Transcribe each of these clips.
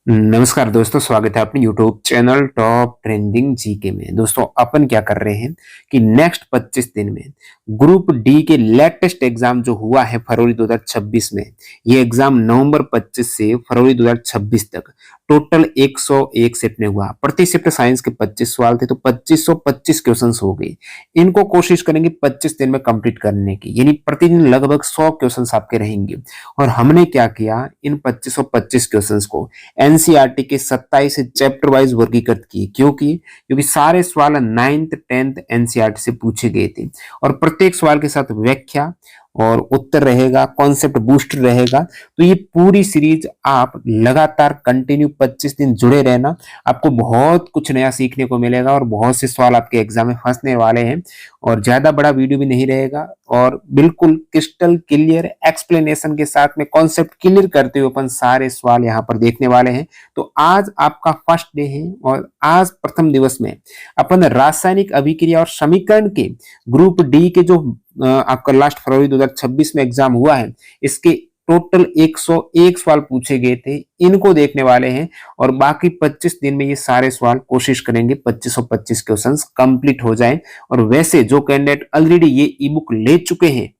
नमस्कार दोस्तों, स्वागत है अपने YouTube channel top trending GK में। दोस्तों अपन क्या कर रहे हैं कि नेक्स्ट 25 दिन में ग्रुप डी के लेटेस्ट एग्जाम जो हुआ है फरवरी 2026 में, ये एग्जाम नवंबर 25 से फरवरी 2026 तक टोटल 101 शिफ्ट में हुआ। प्रति शिफ्ट साइंस के 25 सवाल थे, तो 2525 क्वेश्चंस हो गए। इनको कोशिश करेंगे 25 दिन में कंप्लीट करने की, यानी प्रतिदिन लगभग 100 क्वेश्चंस आपके रहेंगे। और हमने क्या किया, इन 2525 क्वेश्चंस को एनसीईआरटी के 27 चैप्टर वाइज वर्गीकृत किए। क्योंकि सारे सवाल 9th 10th एनसीईआरटी से पूछे गए थे और प्रत्येक सवाल के साथ व्याख्या और उत्तर रहेगा, कॉन्सेप्ट बूस्टर रहेगा। तो ये पूरी सीरीज आप लगातार कंटिन्यू 25 दिन जुड़े रहना, आपको बहुत कुछ नया सीखने को मिलेगा और बहुत से सवाल आपके एग्जाम में फंसने वाले हैं। और ज्यादा बड़ा वीडियो भी नहीं रहेगा और बिल्कुल क्रिस्टल क्लियर एक्सप्लेनेशन के साथ में कॉन्सेप्ट क्लियर करते हुए अपन सारे सवाल यहाँ पर देखने वाले हैं। तो आज आपका फर्स्ट डे है और आज प्रथम दिवस में अपन रासायनिक अभिक्रिया और समीकरण के ग्रुप डी के जो आपका लास्ट फरवरी 2026 में एग्जाम हुआ है, इसके टोटल 101 सवाल पूछे गए थे, इनको देखने वाले हैं। और बाकी 25 दिन में ये सारे सवाल कोशिश करेंगे 2525 क्वेश्चंस कंप्लीट हो जाएं। और वैसे जो कैंडिडेट ऑलरेडी ये ई बुक ले चुके हैं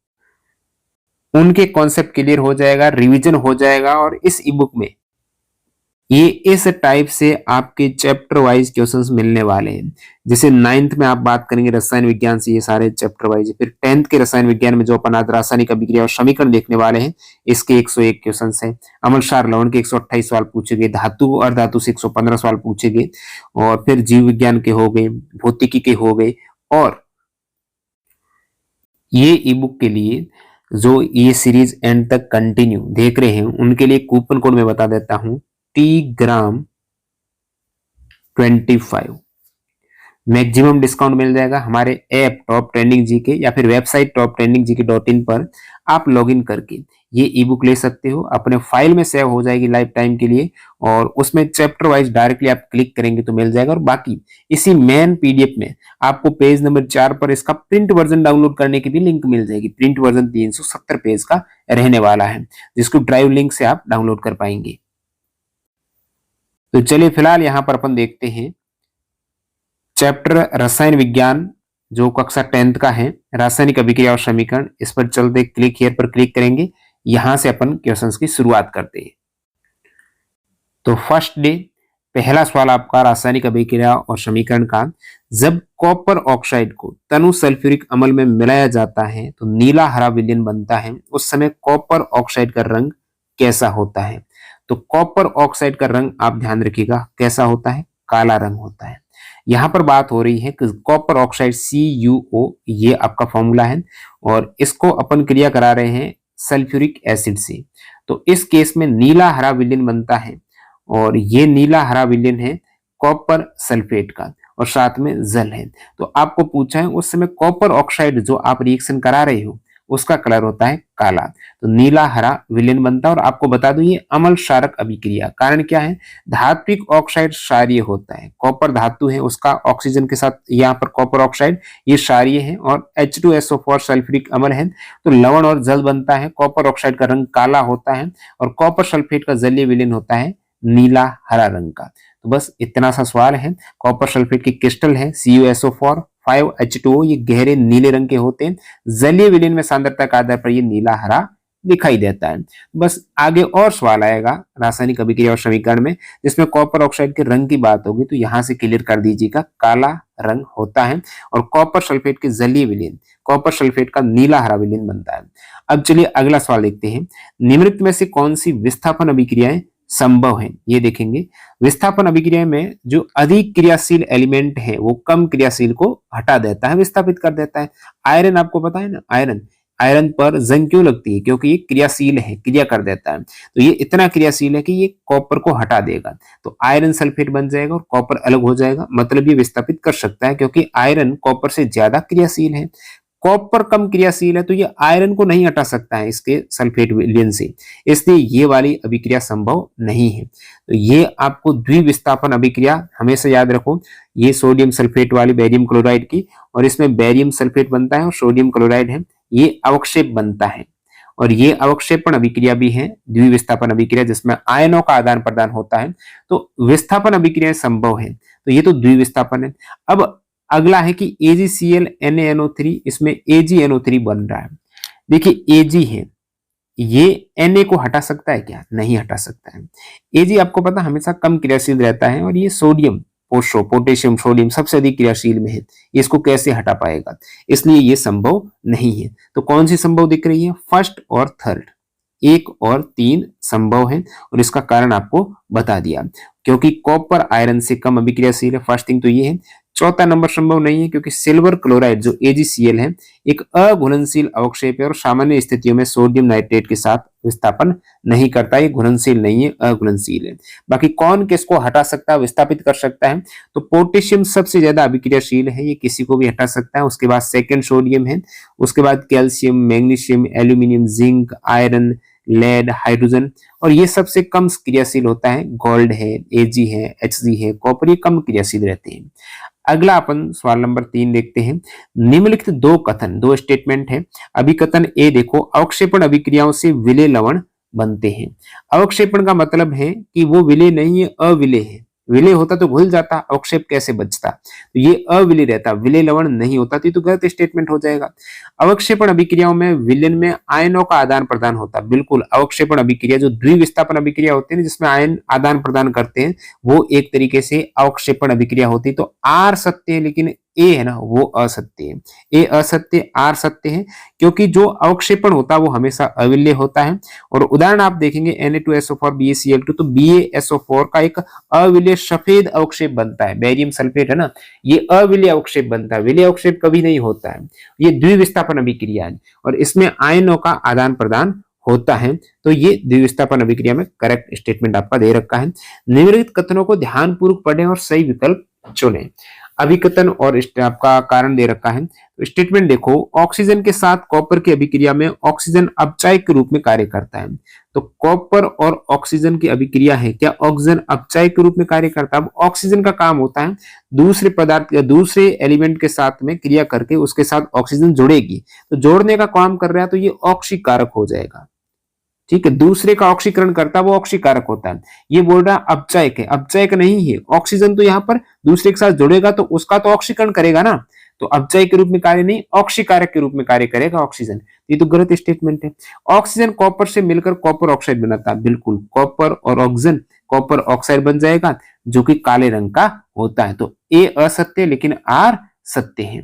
उनके कॉन्सेप्ट क्लियर हो जाएगा, रिवीजन हो जाएगा। और इस ई बुक में ये इस टाइप से आपके चैप्टर वाइज क्वेश्चंस मिलने वाले हैं। जैसे 9th में आप बात करेंगे रसायन विज्ञान से, ये सारे चैप्टर वाइज। फिर 10th के रसायन विज्ञान में जो अपन आज रासायनिक अभिक्रिया और समीकरण देखने वाले हैं, इसके 101 क्वेश्चंस हैं। अम्ल क्षार लवण के 128 सवाल पूछे गए, धातु और धातु से 115 सवाल पूछे गए, और फिर जीव विज्ञान के हो गए, भौतिकी के हो गए। और ये ई बुक के लिए जो ये सीरीज एंड तक कंटिन्यू देख रहे हैं उनके लिए कूपन कोड मैं बता देता हूं, Tgram 25 मैक्सिमम डिस्काउंट मिल जाएगा। हमारे ऐप टॉप ट्रेंडिंग जीके या फिर वेबसाइट toptrendinggk.in पर आप लॉगिन करके ये ई बुक ले सकते हो। अपने फाइल में सेव हो जाएगी लाइफ टाइम के लिए, और उसमें चैप्टर वाइज डायरेक्टली आप क्लिक करेंगे तो मिल जाएगा। और बाकी इसी मेन पीडीएफ में आपको पेज नंबर 4 पर इसका प्रिंट वर्जन डाउनलोड करने की भी लिंक मिल जाएगी। प्रिंट वर्जन 370 पेज का रहने वाला है, जिसको ड्राइव लिंक से आप डाउनलोड कर पाएंगे। तो चलिए फिलहाल यहां पर अपन देखते हैं चैप्टर रसायन विज्ञान जो कक्षा 10th का है, रासायनिक अभिक्रिया और समीकरण। इस पर चलते क्लिक हियर पर क्लिक करेंगे, यहां से अपन क्वेश्चंस की शुरुआत करते हैं। तो फर्स्ट डे पहला सवाल आपका रासायनिक अभिक्रिया और समीकरण का, जब कॉपर ऑक्साइड को तनु सल्फ्यूरिक अम्ल में मिलाया जाता है तो नीला हरा विलयन बनता है, उस समय कॉपर ऑक्साइड का रंग कैसा होता है। तो कॉपर ऑक्साइड का रंग आप ध्यान रखिएगा कैसा होता है, काला रंग होता है। यहां पर बात हो रही है कि कॉपर ऑक्साइड CuO, ये आपका फॉर्मूला है, और इसको अपन क्रिया करा रहे हैं सल्फ्यूरिक एसिड से। तो इस केस में नीला हरा विलयन बनता है, और ये नीला हरा विलयन है कॉपर सल्फेट का, और साथ में जल है। तो आपको पूछा है उस समय कॉपर ऑक्साइड जो आप रिएक्शन करा रहे हो उसका कलर होता है काला, तो नीला हरा विलयन बनता है। और आपको बता दूं ये अम्ल क्षारक अभिक्रिया, कारण क्या है, धात्विक ऑक्साइड क्षारीय होता है। कॉपर धातु है, उसका ऑक्सीजन के साथ यहाँ पर कॉपर ऑक्साइड ये क्षारीय है, और H2SO4 सल्फ्यूरिक अम्ल है, तो लवण और जल बनता है। कॉपर ऑक्साइड का रंग काला होता है और कॉपर सल्फेट का जलीय विलयन होता है नीला हरा रंग का। तो बस इतना सा सवाल है। कॉपर सल्फेट की क्रिस्टल है CuSO4 5H2O, ये गहरे नीले रंग के होते हैं। जलीय विलयन में सांद्रता के आधार पर ये नीला हरा दिखाई देता है। बस आगे और सवाल आएगा रासायनिक अभिक्रिया और समीकरण में, जिसमें कॉपर ऑक्साइड के रंग की बात होगी, तो यहां से क्लियर कर दीजिएगा काला रंग होता है। और कॉपर सल्फेट के जलीय विलयन कॉपर सल्फेट का नीला हरा विलयन बनता है। अब चलिए अगला सवाल देखते हैं, निम्नलिखित में से कौन सी विस्थापन अभिक्रियाएं संभव है। ये देखेंगे विस्थापन अभिक्रिया में जो अधिक क्रियाशील एलिमेंट है वो कम क्रियाशील को हटा देता है, विस्थापित कर देता है। आयरन आपको पता है ना, आयरन पर जंग क्यों लगती है, क्योंकि ये क्रियाशील है, क्रिया कर देता है। तो ये इतना क्रियाशील है कि ये कॉपर को हटा देगा, तो आयरन सल्फेट बन जाएगा और कॉपर अलग हो जाएगा। मतलब ये विस्थापित कर सकता है, क्योंकि आयरन कॉपर से ज्यादा क्रियाशील है। कॉपर कम क्रियाशील है, तो ये आयरन को नहीं हटा सकता है इसके सल्फेट विलयन से, इसलिए ये वाली अभिक्रिया संभव नहीं है। तो ये आपको द्विविस्थापन अभिक्रिया हमेशा याद रखो, ये सोडियम सल्फेट वाली बेरियम क्लोराइड की, और इसमें बेरियम सल्फेट बनता है और सोडियम क्लोराइड है, ये अवक्षेप बनता है। और ये अवक्षेपण अभिक्रिया भी है, द्विविस्थापन अभिक्रिया जिसमें आयनों का आदान प्रदान होता है। तो विस्थापन अभिक्रिया संभव है, तो ये तो द्विविस्थापन है। अब अगला है कि AgCl NaNO3, इसमें AgNO3 बन रहा है। देखिए Ag है, ये Na को हटा सकता है क्या? नहीं हटा सकता है। Ag आपको पता हमेशा कम क्रियाशील रहता है, और ये सोडियम, पोटेशियम, सोडियम सबसे अधिक क्रियाशील में है, इसको कैसे हटा पाएगा? इसलिए ये संभव नहीं है। तो कौन सी संभव दिख रही है? फर्स्ट और थर्ड, 1 और 3 संभव है, और इसका कारण आपको बता दिया, क्योंकि कॉपर आयरन से कम अभिक्रियाशील है। फर्स्ट थिंग तो ये है। चौथा नंबर संभव नहीं है, क्योंकि सिल्वर क्लोराइड जो AgCl है एक अघुलनशील अवक्षेप है, और सामान्य स्थितियों में सोडियम नाइट्रेट के साथ विस्थापन नहीं करता, ये घुलनशील नहीं है, अघुलनशील है। बाकी कौन किसको हटा सकता है, विस्थापित कर सकता है? तो पोटेशियम सबसे ज्यादा अभिक्रियाशील है, ये किसी को भी हटा सकता है। उसके बाद सेकंड सोडियम है, उसके बाद calcium, magnesium, aluminium, zinc, iron, lead, hydrogen, और ये सबसे कम क्रियाशील होता है। गोल्ड है, Ag है, Hg है, कॉपर, ये कम क्रियाशील रहते हैं। अगला अपन सवाल नंबर 3 देखते हैं। निम्नलिखित दो स्टेटमेंट है। अभिकथन ए देखो, अवक्षेपण अभिक्रियाओं से विलेय लवण बनते हैं। अवक्षेपण का मतलब है कि वो विलेय नहीं है, अविलेय है। विलेय होता तो घुल जाता, अवक्षेप कैसे बचता? तो ये अविलेय रहता, विलेय लवण नहीं होता, तो गलत स्टेटमेंट हो जाएगा। अवक्षेपण अभिक्रियाओं में विलयन में आयनों का आदान प्रदान होता है। बिल्कुल, अवक्षेपण अभिक्रिया जो द्विविस्थापन अभिक्रिया होती है जिसमें आयन आदान प्रदान करते हैं, वो एक तरीके से अवक्षेपण अभिक्रिया होती है। तो आर सत्य है, लेकिन ए है ना वो असत्य है। ए असत्य, आर सत्य है, क्योंकि जो अवक्षेपण होता है वो हमेशा अविलेय होता है। और उदाहरण आप देखेंगे Na2SO4 BaCl2, तो BaSO4 का एक अविलेय सफेद अवक्षेप बनता है। बेरियम सल्फेट है ना, ये अविलेय अवक्षेप बनता है, विलेय अवक्षेप कभी नहीं होता है। ये द्विविस्थापन अभिक्रिया है, और इसमें आयनों का आदान प्रदान होता है। तो ये द्विविस्थापन अभिक्रिया में करेक्ट स्टेटमेंट आपका दे रखा है। निम्नलिखित कथनों को ध्यानपूर्वक पढ़ें और सही विकल्प चुनें। अभिकथन और आपका कारण दे रखा है। तो स्टेटमेंट देखो, ऑक्सीजन के साथ कॉपर की अभिक्रिया में ऑक्सीजन अपचायक के रूप में कार्य करता है। तो कॉपर और ऑक्सीजन की अभिक्रिया है, क्या ऑक्सीजन अपचायक के रूप में कार्य करता है? अब ऑक्सीजन का काम होता है दूसरे पदार्थ या दूसरे एलिमेंट के साथ में क्रिया करके उसके साथ ऑक्सीजन जुड़ेगी, तो जोड़ने का काम कर रहा है, तो ये ऑक्सीकारक हो जाएगा। ठीक है, दूसरे का ऑक्सीकरण करता है वो ऑक्सीकारक होता है। ये बोल रहा है अपचायक है, अपचायक नहीं है। ऑक्सीजन तो यहाँ पर दूसरे के साथ जुड़ेगा तो उसका तो ऑक्सीकरण करेगा ना, तो अपचायक के रूप में कार्य नहीं, ऑक्सीकारक के रूप में कार्य करेगा ऑक्सीजन। ये तो गलत स्टेटमेंट है। ऑक्सीजन कॉपर से मिलकर कॉपर ऑक्साइड बनाता है। बिल्कुल, कॉपर और ऑक्सीजन कॉपर ऑक्साइड बन जाएगा, जो कि काले रंग का होता है। तो ए असत्य, लेकिन आर सत्य है।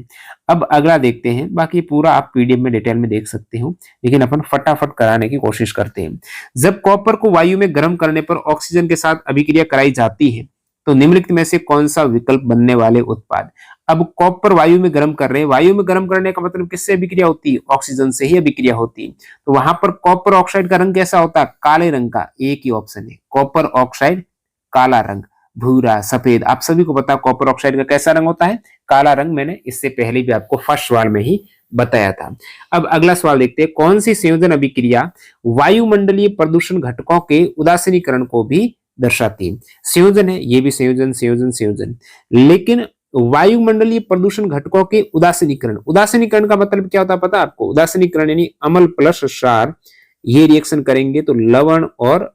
अब अगला देखते हैं, बाकी पूरा आप पीडीएफ में डिटेल में देख सकते हो, लेकिन अपन फटाफट कराने की कोशिश करते हैं। जब कॉपर को वायु में गर्म करने पर ऑक्सीजन के साथ अभिक्रिया कराई जाती है, तो निम्नलिखित में से कौन सा विकल्प बनने वाले उत्पाद? अब कॉपर वायु में गर्म कर रहे हैं, वायु में गर्म करने का मतलब किससे अभिक्रिया होती है? ऑक्सीजन से ही अभिक्रिया होती है। तो वहां पर कॉपर ऑक्साइड का रंग कैसा होता है? काले रंग का। एक ही ऑप्शन है, कॉपर ऑक्साइड काला रंग, भूरा, सफेद। आप सभी को पता कॉपर ऑक्साइड का कैसा रंग होता है? काला रंग। मैंने इससे पहले भी आपको फर्स्ट सवाल में ही बताया था। अब अगला सवाल देखते हैं, कौन सी संयोजन अभिक्रिया वायुमंडलीय प्रदूषण घटकों के उदासीनीकरण को भी दर्शाती है? संयोजन है, ये भी संयोजन संयोजन संयोजन, लेकिन वायुमंडलीय प्रदूषण घटकों के उदासीनीकरण। उदासीनीकरण का मतलब क्या होता है पता है आपको? उदासीनीकरण यानी अम्ल प्लस क्षार ये रिएक्शन करेंगे तो लवण और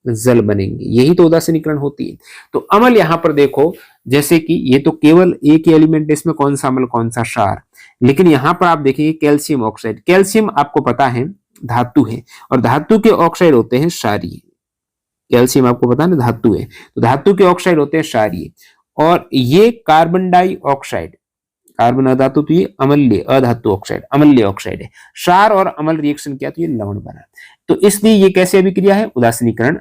जल बनेंगे, यही तो उदासीनीकरण होती है। तो अम्ल यहां पर देखो, जैसे कि ये तो केवल एक ही एलिमेंट है, इसमें कौन सा अम्ल कौन सा क्षार, लेकिन यहां पर आप देखिए कैल्शियम ऑक्साइड। कैल्शियम आपको पता है धातु है, और धातु के ऑक्साइड होते हैं क्षारीय। कैल्शियम आपको पता है ना धातु है, तो धातु के ऑक्साइड होते हैं क्षारीय। और ये कार्बन डाइऑक्साइड, कार्बन अधातु, तो ये अम्लीय अधातु ऑक्साइड, अम्लीय ऑक्साइड है। क्षार और अम्ल रिएक्शन किया तो ये लवण बना। तो इसलिए ये कैसे अभिक्रिया है? उदासीनीकरण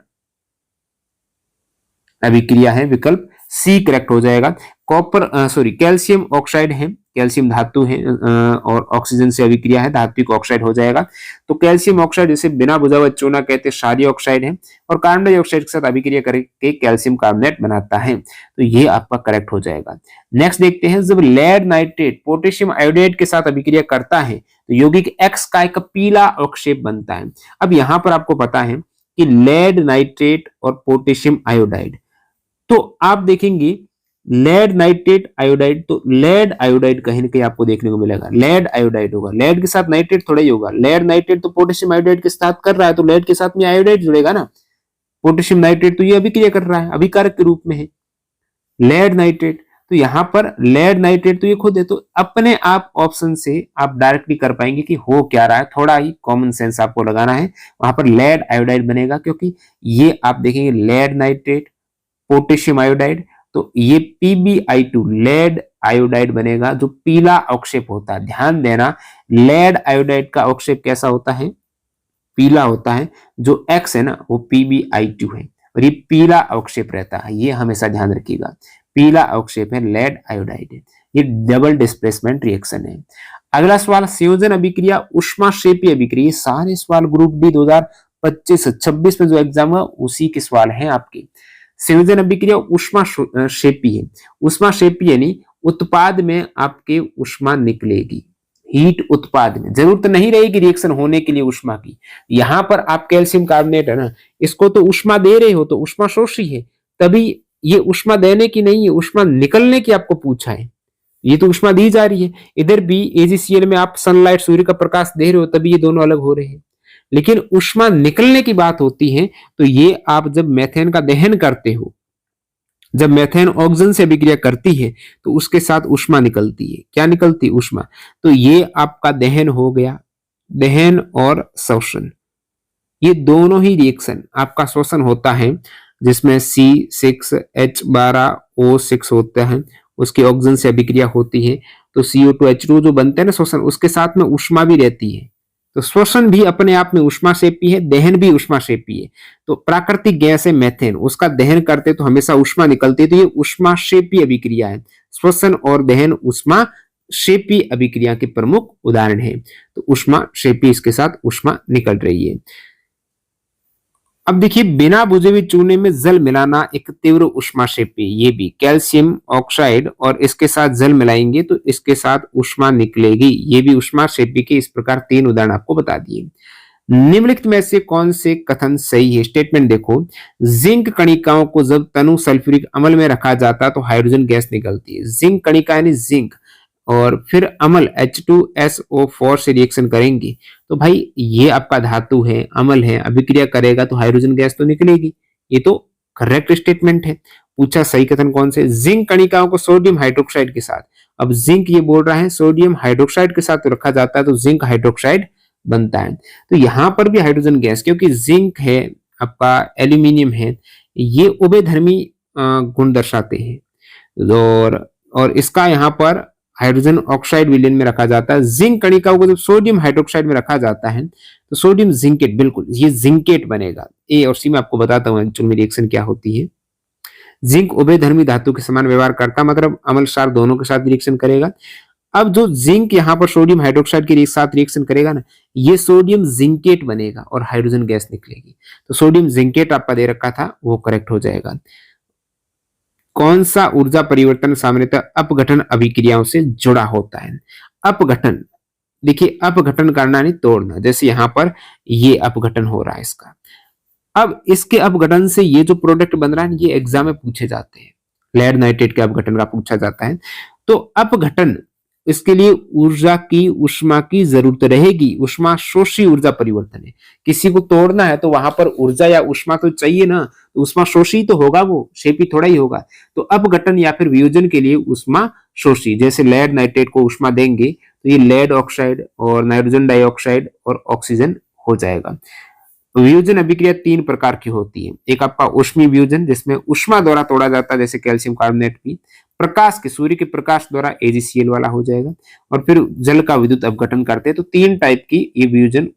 अभिक्रिया है। विकल्प सी करेक्ट हो जाएगा। कैल्शियम ऑक्साइड है, कैल्शियम धातु है और ऑक्सीजन से अभिक्रिया है, धात्विक ऑक्साइड हो जाएगा। तो कैल्शियम ऑक्साइड जिसे बिना बुझा हुआ चूना कहते हैं क्षारीय ऑक्साइड है, और कार्बन डाइऑक्साइड के साथ अभिक्रिया करके कैल्शियम कार्बोनेट बनाता है। तो ये आपका करेक्ट हो जाएगा। नेक्स्ट देखते हैं, जब लेड नाइट्रेट पोटेशियम आयोडाइड के साथ अभिक्रिया करता है तो यौगिक एक्स का एक पीला अवक्षेप बनता है। अब यहां पर आपको पता है कि लेड नाइट्रेट और पोटेशियम आयोडाइड, तो आप देखेंगे लेड नाइट्रेट आयोडाइड, तो लेड आयोडाइड कहीं ना कहीं आपको देखने को मिलेगा, लेड आयोडाइड होगा, लेड के साथ नाइट्रेट थोड़ा ही होगा, लेड नाइट्रेट तो पोटेशियम आयोडाइड के साथ कर रहा है, तो लेड के साथ में आयोडाइड जुड़ेगा ना, पोटेशियम नाइट्रेट तो ये अभिक्रिया कर रहा है, अभिकारक के रूप में है, लेड नाइट्रेट, तो यहां पर लेड नाइट्रेट तो ये खुद है, तो अपने आप ऑप्शन से आप डायरेक्टली कर पाएंगे कि हो क्या रहा है, थोड़ा ही कॉमन सेंस आपको लगाना है, वहां पर लेड आयोडाइड बनेगा, क्योंकि ये आप देखेंगे लेड नाइट्रेट पोटेशियम आयोडाइड, तो ये PbI2 लेड आयोडाइड बनेगा, जो पीला अवक्षेप होता है, ध्यान देना लेड आयोडाइड का अवक्षेप कैसा होता है, पीला होता है, जो X है ना वो PbI2 है, और ये पीला अवक्षेप रहता है, ये हमेशा ध्यान रखिएगा, पीला अवक्षेप है, लेड आयोडाइड है, ये डबल डिस्प्लेसमेंट रिएक्शन है। अगला सवाल, संयोजन अभिक्रिया उष्माक्षेपी अभिक्रिया, सारे सवाल ग्रुप डी 2025-26 में जो एग्जाम है उसी के सवाल हैं आपके। संयोजन अभिक्रिया उष्माक्षेपी है, उष्माक्षेपी यानी उत्पाद में आपके उष्मा निकलेगी, हीट उत्पाद में, जरूरत नहीं रहेगी रिएक्शन होने के लिए उष्मा की, यहां पर आप कैल्शियम कार्बोनेट है ना, इसको तो उष्मा दे रहे हो तो उष्मा शोषी है, तभी ये उष्मा देने की नहीं है, उष्मा निकलने की आपको पूछा है, ये तो उष्मा दी जा रही है, इधर भी AgCl में आप सनलाइट सूर्य का प्रकाश दे रहे हो तभी ये दोनों अलग हो रहे हैं, लेकिन उष्मा निकलने की बात होती है तो ये आप जब मेथेन का दहन करते हो, जब मेथेन ऑक्सीजन से अभिक्रिया करती है तो उसके साथ उष्मा निकलती है, क्या निकलती है, उष्मा, तो ये आपका दहन हो गया, दहन और शोषण, ये दोनों ही रिएक्शन आपका शोषण होता है, जिसमें C6H12O6 होता है, उसकी ऑक्सीजन से अभिक्रिया होती है, तो CO2H2 जो बनते हैं ना शोषण, उसके साथ में उष्मा भी रहती है, तो शोषण भी अपने आप में उष्माक्षेपी है, दहन भी उष्माक्षेपी है, तो प्राकृतिक गैस है मेथेन, उसका दहन करते तो हमेशा उष्मा निकलती है, तो ये उष्माक्षेपी अभिक्रिया है, श्वसन और दहन उष्माक्षेपी अभिक्रिया के प्रमुख उदाहरण है, तो उष्माक्षेपी इसके साथ उष्मा निकल रही है। अब देखिए, बिना बुझे हुए चूने में जल मिलाना एक तीव्र उष्माक्षेपी, ये भी कैल्शियम ऑक्साइड और इसके साथ जल मिलाएंगे तो इसके साथ उष्मा निकलेगी, ये भी उष्माक्षेपी के इस प्रकार 3 उदाहरण आपको बता दिए। निम्नलिखित में से कौन से कथन सही है, स्टेटमेंट देखो, जिंक कणिकाओं को जब तनु सल्फ्यूरिक अम्ल में रखा जाता है तो हाइड्रोजन गैस निकलती है, जिंक कणिका यानी जिंक, और फिर अम्ल H2SO4 से रिएक्शन करेंगे तो भाई ये आपका धातु है, अम्ल है, अभिक्रिया करेगा तो हाइड्रोजन गैस तो निकलेगी, ये तो करेक्ट स्टेटमेंट है। पूछा सही कथन कौन से, जिंक कणिकाओं को सोडियम हाइड्रोक्साइड के साथ, अब जिंक ये बोल रहा है सोडियम हाइड्रोक्साइड के साथ तो रखा जाता है तो जिंक हाइड्रोक्साइड बनता है, तो यहां पर भी हाइड्रोजन गैस, क्योंकि जिंक है आपका, एल्यूमिनियम है, ये उभयधर्मी गुण दर्शाते हैं, और इसका यहाँ पर हाइड्रोजन ऑक्साइड विलयन में रखा जाता है, जिंक कणिकाओं को जब सोडियम हाइड्रोक्साइड में रखा जाता है तो सोडियम जिंकेट, बिल्कुल ये जिंकेट बनेगा, ए और सी में आपको बताता हूं एक्चुअल में रिएक्शन क्या होती है। जिंक उभयधर्मी धातु के समान व्यवहार करता, मतलब अम्ल क्षार दोनों के साथ रिएक्शन करेगा। अब जो जिंक यहाँ पर सोडियम हाइड्रोक्साइड के साथ रिएक्शन करेगा ना, ये सोडियम जिंकेट बनेगा और हाइड्रोजन गैस निकलेगी, तो सोडियम जिंकेट आपका दे रखा था वो करेक्ट हो जाएगा। कौन सा ऊर्जा परिवर्तन सामान्यतः अपघटन अभिक्रियाओं से जुड़ा होता है, अपघटन, देखिए अपघटन करना नहीं तोड़ना, जैसे यहां पर ये अपघटन हो रहा है इसका, अब इसके अपघटन से ये जो प्रोडक्ट बन रहा है ये एग्जाम में पूछे जाते हैं, लेड नाइट्रेट के अपघटन का पूछा जाता है, तो अपघटन इसके लिए ऊर्जा की उष्मा की जरूरत रहेगी, उष्मा शोषी ऊर्जा परिवर्तन है, किसी को तोड़ना है तो वहां पर ऊर्जा या उष्मा तो चाहिए ना, तो उष्मा शोषी तो होगा, वो शेपी थोड़ा ही होगा, तो अपघटन या फिर वियोजन के लिए उष्मा शोषी, जैसे लेड नाइट्रेट को उष्मा देंगे तो ये लेड ऑक्साइड और नाइट्रोजन डाइऑक्साइड और ऑक्सीजन हो जाएगा। वियोजन अभिक्रिया 3 प्रकार की होती है, एक आपका ऊष्मीय वियोजन जिसमें उष्मा द्वारा तोड़ा जाता है जैसे कैल्शियम कार्बोनेट भी, प्रकाश के, सूर्य के प्रकाश द्वारा AgCl वाला हो जाएगा, और फिर जल का विद्युत अपघटन करते हैं, तो 3 टाइप की ये वियोजन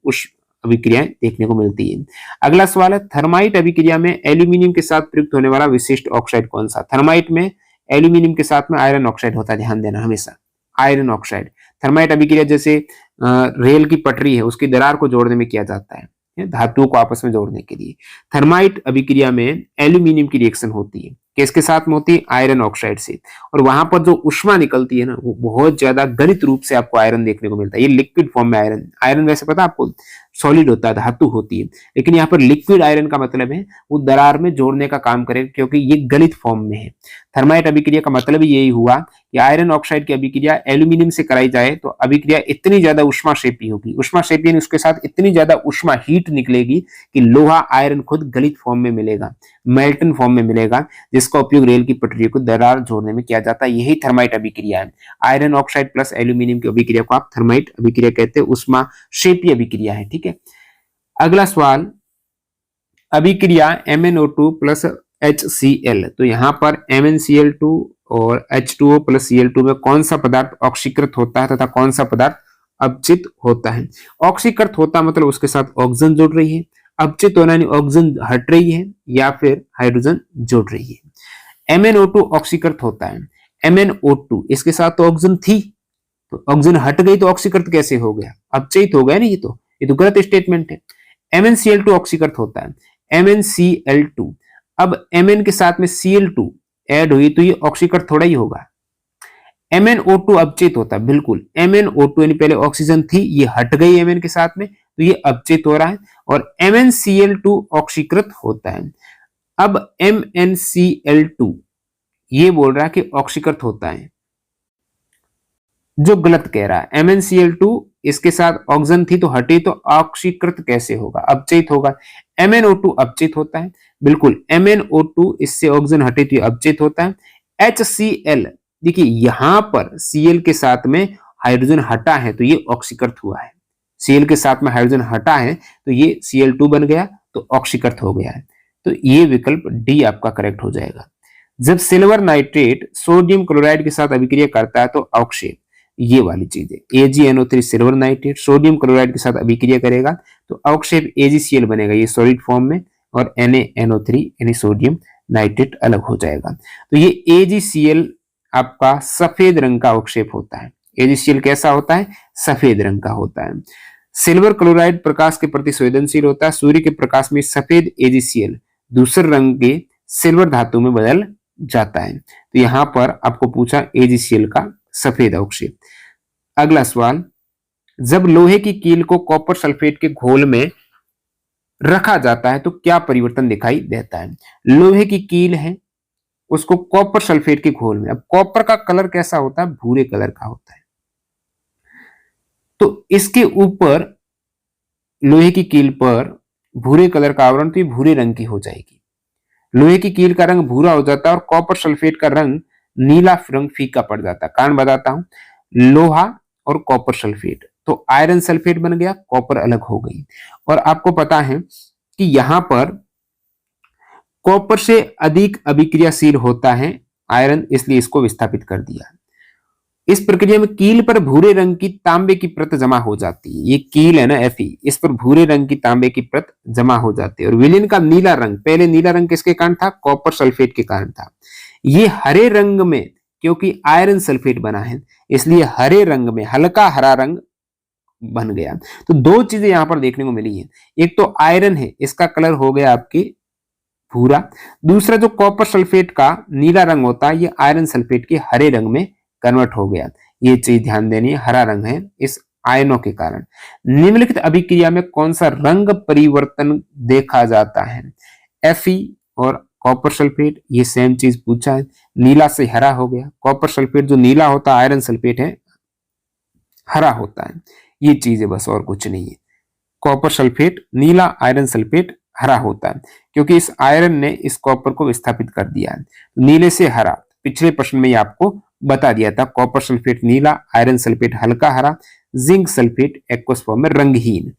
अभिक्रियाएं देखने को मिलती है। अगला सवाल है, थर्माइट अभिक्रिया में एल्यूमिनियम के साथ प्रयुक्त होने वाला विशिष्ट ऑक्साइड कौन सा, थर्माइट में एल्यूमिनियम के साथ में आयरन ऑक्साइड होता है, ध्यान देना हमेशा, आयरन ऑक्साइड, थर्माइट अभिक्रिया जैसे रेल की पटरी है उसकी दरार को जोड़ने में किया जाता है, धातुओं को आपस में जोड़ने के लिए, थर्माइट अभिक्रिया में एल्यूमिनियम की रिएक्शन होती है, किसके साथ में होती है? आयरन ऑक्साइड से। और वहां पर जो उष्मा निकलती है ना, वो बहुत ज्यादा गलित रूप से आपको आयरन देखने को मिलता है। ये लिक्विड फॉर्म में आयरन, आयरन वैसे पता है आपको सॉलिड होता है, धातु होती है, लेकिन यहाँ पर लिक्विड आयरन का मतलब है वो दरार में जोड़ने का काम करेगा, क्योंकि ये गलित फॉर्म में है। थर्माइट अभिक्रिया का मतलब यही हुआ कि आयरन ऑक्साइड की अभिक्रिया एल्यूमिनियम से कराई जाए तो अभिक्रिया इतनी ज्यादा उष्माक्षेपी होगी, उष्माक्षेपी यानी उसके साथ इतनी ज्यादा उष्मा हीट निकलेगी कि लोहा आयरन खुद गलित फॉर्म में मिलेगा, मेल्टन फॉर्म में मिलेगा, जिसका उपयोग रेल की पटरी को दरार जोड़ने में किया जाता है। यही थर्माइट अभिक्रिया है। आयरन ऑक्साइड प्लस एल्यूमिनियम की अभिक्रिया को आप थर्माइट अभिक्रिया कहते हैं, उष्माक्षेपी अभिक्रिया है। ठीक है, अगला सवाल, अभिक्रिया MnO2 प्लस HCl। तो यहां पर MnCl2 और H2O प्लस Cl2 में कौन सा पदार्थ ऑक्सीकृत होता है तथा कौन सा पदार्थ अपचित होता है? ऑक्सीकृत होता मतलब उसके साथ ऑक्सीजन जुड़ रही है, अपचित होना यानी ऑक्सीजन हट रही है या फिर हाइड्रोजन जुड़ रही है। MnO2 ऑक्सीकृत होता है। MnO2 इसके साथ तो ऑक्सीजन थी, तो ऑक्सीजन हट गई तो ऑक्सीकृत कैसे हो गया? अपचयित हो गया ना, ये तो गलत स्टेटमेंट है। MnCl2 ऑक्सीकृत होता है, MnCl2। अब Mn के साथ में Cl2 ऐड हुई तो ये ऑक्सीकृत थोड़ा ही होगा। MnO2 अपचयित होता है, बिल्कुल। MnO2 यानी पहले ऑक्सीजन थी, ये हट गई Mn के साथ में तो ये अपचयित हो रहा है, और MnCl2 ऑक्सीकृत होता है। अब MnCl2 ये बोल रहा है कि ऑक्सीकृत होता है, जो गलत कह रहा है। MnCl2 इसके साथ ऑक्सीजन थी तो हटी, तो ऑक्सीकृत कैसे होगा? अपचयित होगा। MnO2 अपचयित होता है, बिल्कुल। MnO2 इससे ऑक्सीजन हटे तो अपचयित होता है। HCl, देखिए यहां पर Cl के साथ में हाइड्रोजन हटा है तो ये ऑक्सीकृत हुआ है। Cl के साथ में हाइड्रोजन हटा है तो ये Cl2 बन गया तो ऑक्सीकृत हो गया है। तो ये विकल्प डी आपका करेक्ट हो जाएगा। जब सिल्वर नाइट्रेट सोडियम क्लोराइड के साथ अभिक्रिया करता है तो अवक्षेप, ये वाली चीज है, AgNO3 silver nitrate sodium chloride के साथ अभिक्रिया करेगा तो अवक्षेप AgCl बनेगा, ये सॉलिड फॉर्म में, और NaNO3 यानी सोडियम नाइट्रेट अलग हो जाएगा। तो ये AgCl आपका सफेद रंग का अवक्षेप होता है। AgCl कैसा होता है? सफेद रंग का होता है। सिल्वर क्लोराइड प्रकाश के प्रति संवेदनशील होता है। सूर्य के प्रकाश में सफेद AgCl दूसरे रंग के सिल्वर धातु में बदल जाता है। तो यहां पर आपको पूछा AgCl का सफेद अवक्षेप। अगला सवाल, जब लोहे की कील को कॉपर सल्फेट के घोल में रखा जाता है तो क्या परिवर्तन दिखाई देता है? लोहे की कील है, उसको कॉपर सल्फेट के घोल में, अब कॉपर का कलर कैसा होता है? भूरे कलर का होता है। तो इसके ऊपर लोहे की कील पर भूरे कलर का आवरण, तो ये भूरे रंग की हो जाएगी। लोहे की कील का रंग भूरा हो जाता है और कॉपर सल्फेट का रंग नीला रंग फीका पड़ जाता है। कारण बताता हूं, लोहा और कॉपर सल्फेट, तो आयरन सल्फेट बन गया, कॉपर अलग हो गई। और आपको पता है कि यहां पर कॉपर से अधिक अभिक्रियाशील होता है आयरन, इसलिए इसको विस्थापित कर दिया। इस प्रक्रिया में कील पर भूरे रंग की तांबे की परत जमा हो जाती है। ये कील है ना Fe, इस पर भूरे रंग की तांबे की परत जमा हो जाती है। और विलीन का नीला रंग, पहले नीला रंग किसके कारण था? कॉपर सल्फेट के कारण था। ये हरे रंग में, क्योंकि आयरन सल्फेट बना है इसलिए हरे रंग में हल्का हरा रंग बन गया। तो दो चीजें यहां पर देखने को मिली है, एक तो आयरन है, इसका कलर हो गया आपके भूरा, दूसरा जो कॉपर सल्फेट का नीला रंग होता है ये आयरन सल्फेट के हरे रंग में कन्वर्ट हो गया। ये चीज ध्यान देनी है, हरा रंग है इस आयनों के कारण। निम्नलिखित अभिक्रिया में कौन सा रंग परिवर्तन देखा जाता है? Fe और कॉपर सल्फेट, ये सेम चीज पूछा है, नीला से हरा हो गया। कॉपर सल्फेट जो नीला होता है, आयरन सल्फेट है हरा होता है। ये चीज है बस, और कुछ नहीं है। कॉपर सल्फेट नीला, आयरन सल्फेट हरा होता है, क्योंकि इस आयरन ने इस कॉपर को विस्थापित कर दिया है। नीले से हरा, पिछले प्रश्न में ये आपको बता दिया था, कॉपर सल्फेट नीला, आयरन सल्फेट हल्का हरा, जिंक सल्फेट एक्वस फॉर्म में रंगहीन।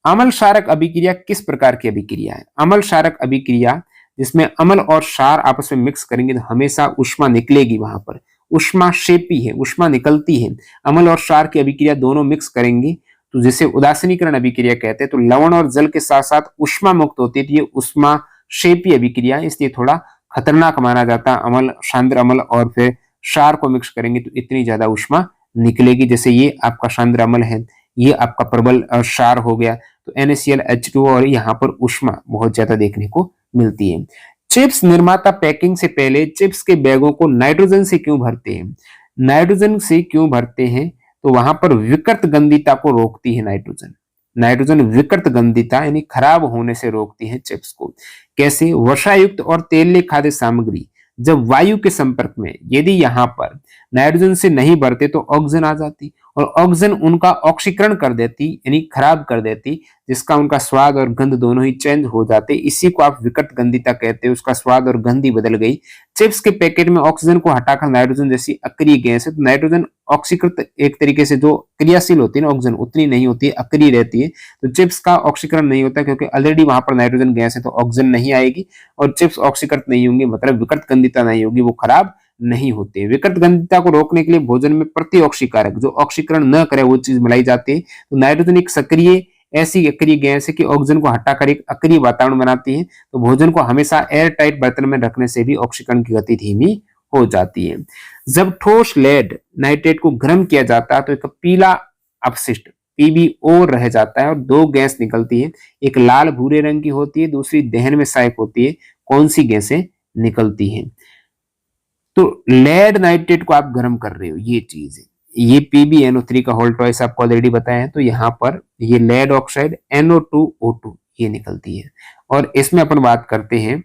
अम्ल क्षारक अभिक्रिया किस प्रकार की अभिक्रिया है? अम्ल क्षारक अभिक्रिया जिसमें अम्ल और क्षार आपस में मिक्स करेंगे तो हमेशा ऊष्मा निकलेगी, वहां पर ऊष्मा शेपी है, ऊष्मा निकलती है। अम्ल और क्षार की अभिक्रिया दोनों मिक्स करेंगे तो जिसे उदासीनीकरण अभिक्रिया कहते हैं। तो लवण और जल के साथ साथ ऊष्मा मुक्त होती है, तो ये ऊष्मा शेपी अभिक्रिया है, इसलिए थोड़ा खतरनाक माना जाता है। अम्ल, सांद्र अम्ल और फिर क्षार को मिक्स करेंगे तो इतनी ज्यादा ऊष्मा निकलेगी। जैसे ये आपका सांद्र अम्ल है, ये आपका प्रबल क्षार हो गया, तो NaCl H2O, और यहाँ पर ऊष्मा बहुत ज्यादा देखने को मिलती है। चिप्स निर्माता पैकिंग से पहले चिप्स के बैगों को नाइट्रोजन से क्यों भरते हैं? नाइट्रोजन से क्यों भरते हैं? तो वहां पर विकृत गंधिता को रोकती है नाइट्रोजन। नाइट्रोजन विकृत गंधिता यानी खराब होने से रोकती है चिप्स को। कैसे? वसायुक्त और तेलीय खाद्य सामग्री जब वायु के संपर्क में यदि यहाँ पर नाइट्रोजन से नहीं भरते तो ऑक्सीजन आ जाती और ऑक्सीजन उनका ऑक्सीकरण कर देती यानी खराब कर देती, जिसका उनका स्वाद और गंध दोनों ही चेंज हो जाते। इसी को आप विकृत गंधिता कहते हैं। उसका स्वाद और गंध ही बदल गई। चिप्स के पैकेट में ऑक्सीजन को हटाकर नाइट्रोजन जैसी अक्रिय गैस है, तो नाइट्रोजन ऑक्सीकृत एक तरीके से जो क्रियाशील होती है ना, ऑक्सीजन उतनी नहीं होती है, अक्रिय रहती है। तो चिप्स का ऑक्सीकरण नहीं होता क्योंकि ऑलरेडी वहां पर नाइट्रोजन गैस है, तो ऑक्सीजन नहीं आएगी और चिप्स ऑक्सीकृत नहीं होंगे, मतलब विकृत गंधिता नहीं होगी, वो खराब नहीं होते। विकृत गंधिता को रोकने के लिए भोजन में प्रतिऑक्सीकारक जो ऑक्सीकरण न करे वो चीज मिलाई जाती है। तो नाइट्रोजन एक सक्रिय ऐसी अक्रिय गैस है कि ऑक्सीजन को हटाकर एक अक्रिय वातावरण बनाती है। तो भोजन को हमेशा एयर टाइट बर्तन में रखने से भी ऑक्सीकरण की गति धीमी हो जाती है। जब ठोस लेड नाइट्रेट को गर्म किया जाता है तो एक पीला अपशिष्ट पीबीओ रह जाता है और दो गैस निकलती है। एक लाल भूरे रंग की होती है, दूसरी दहन में सहायक होती है। कौन सी गैसें निकलती हैं? तो लेड नाइट्रेट को आप गर्म कर रहे हो, ये चीज है। ये PbNO3 का होल ट्वाइस आपको ऑलरेडी बताया है। तो यहाँ पर ये लेड ऑक्साइड NO2O2 ये निकलती है। और इसमें अपन बात करते हैं,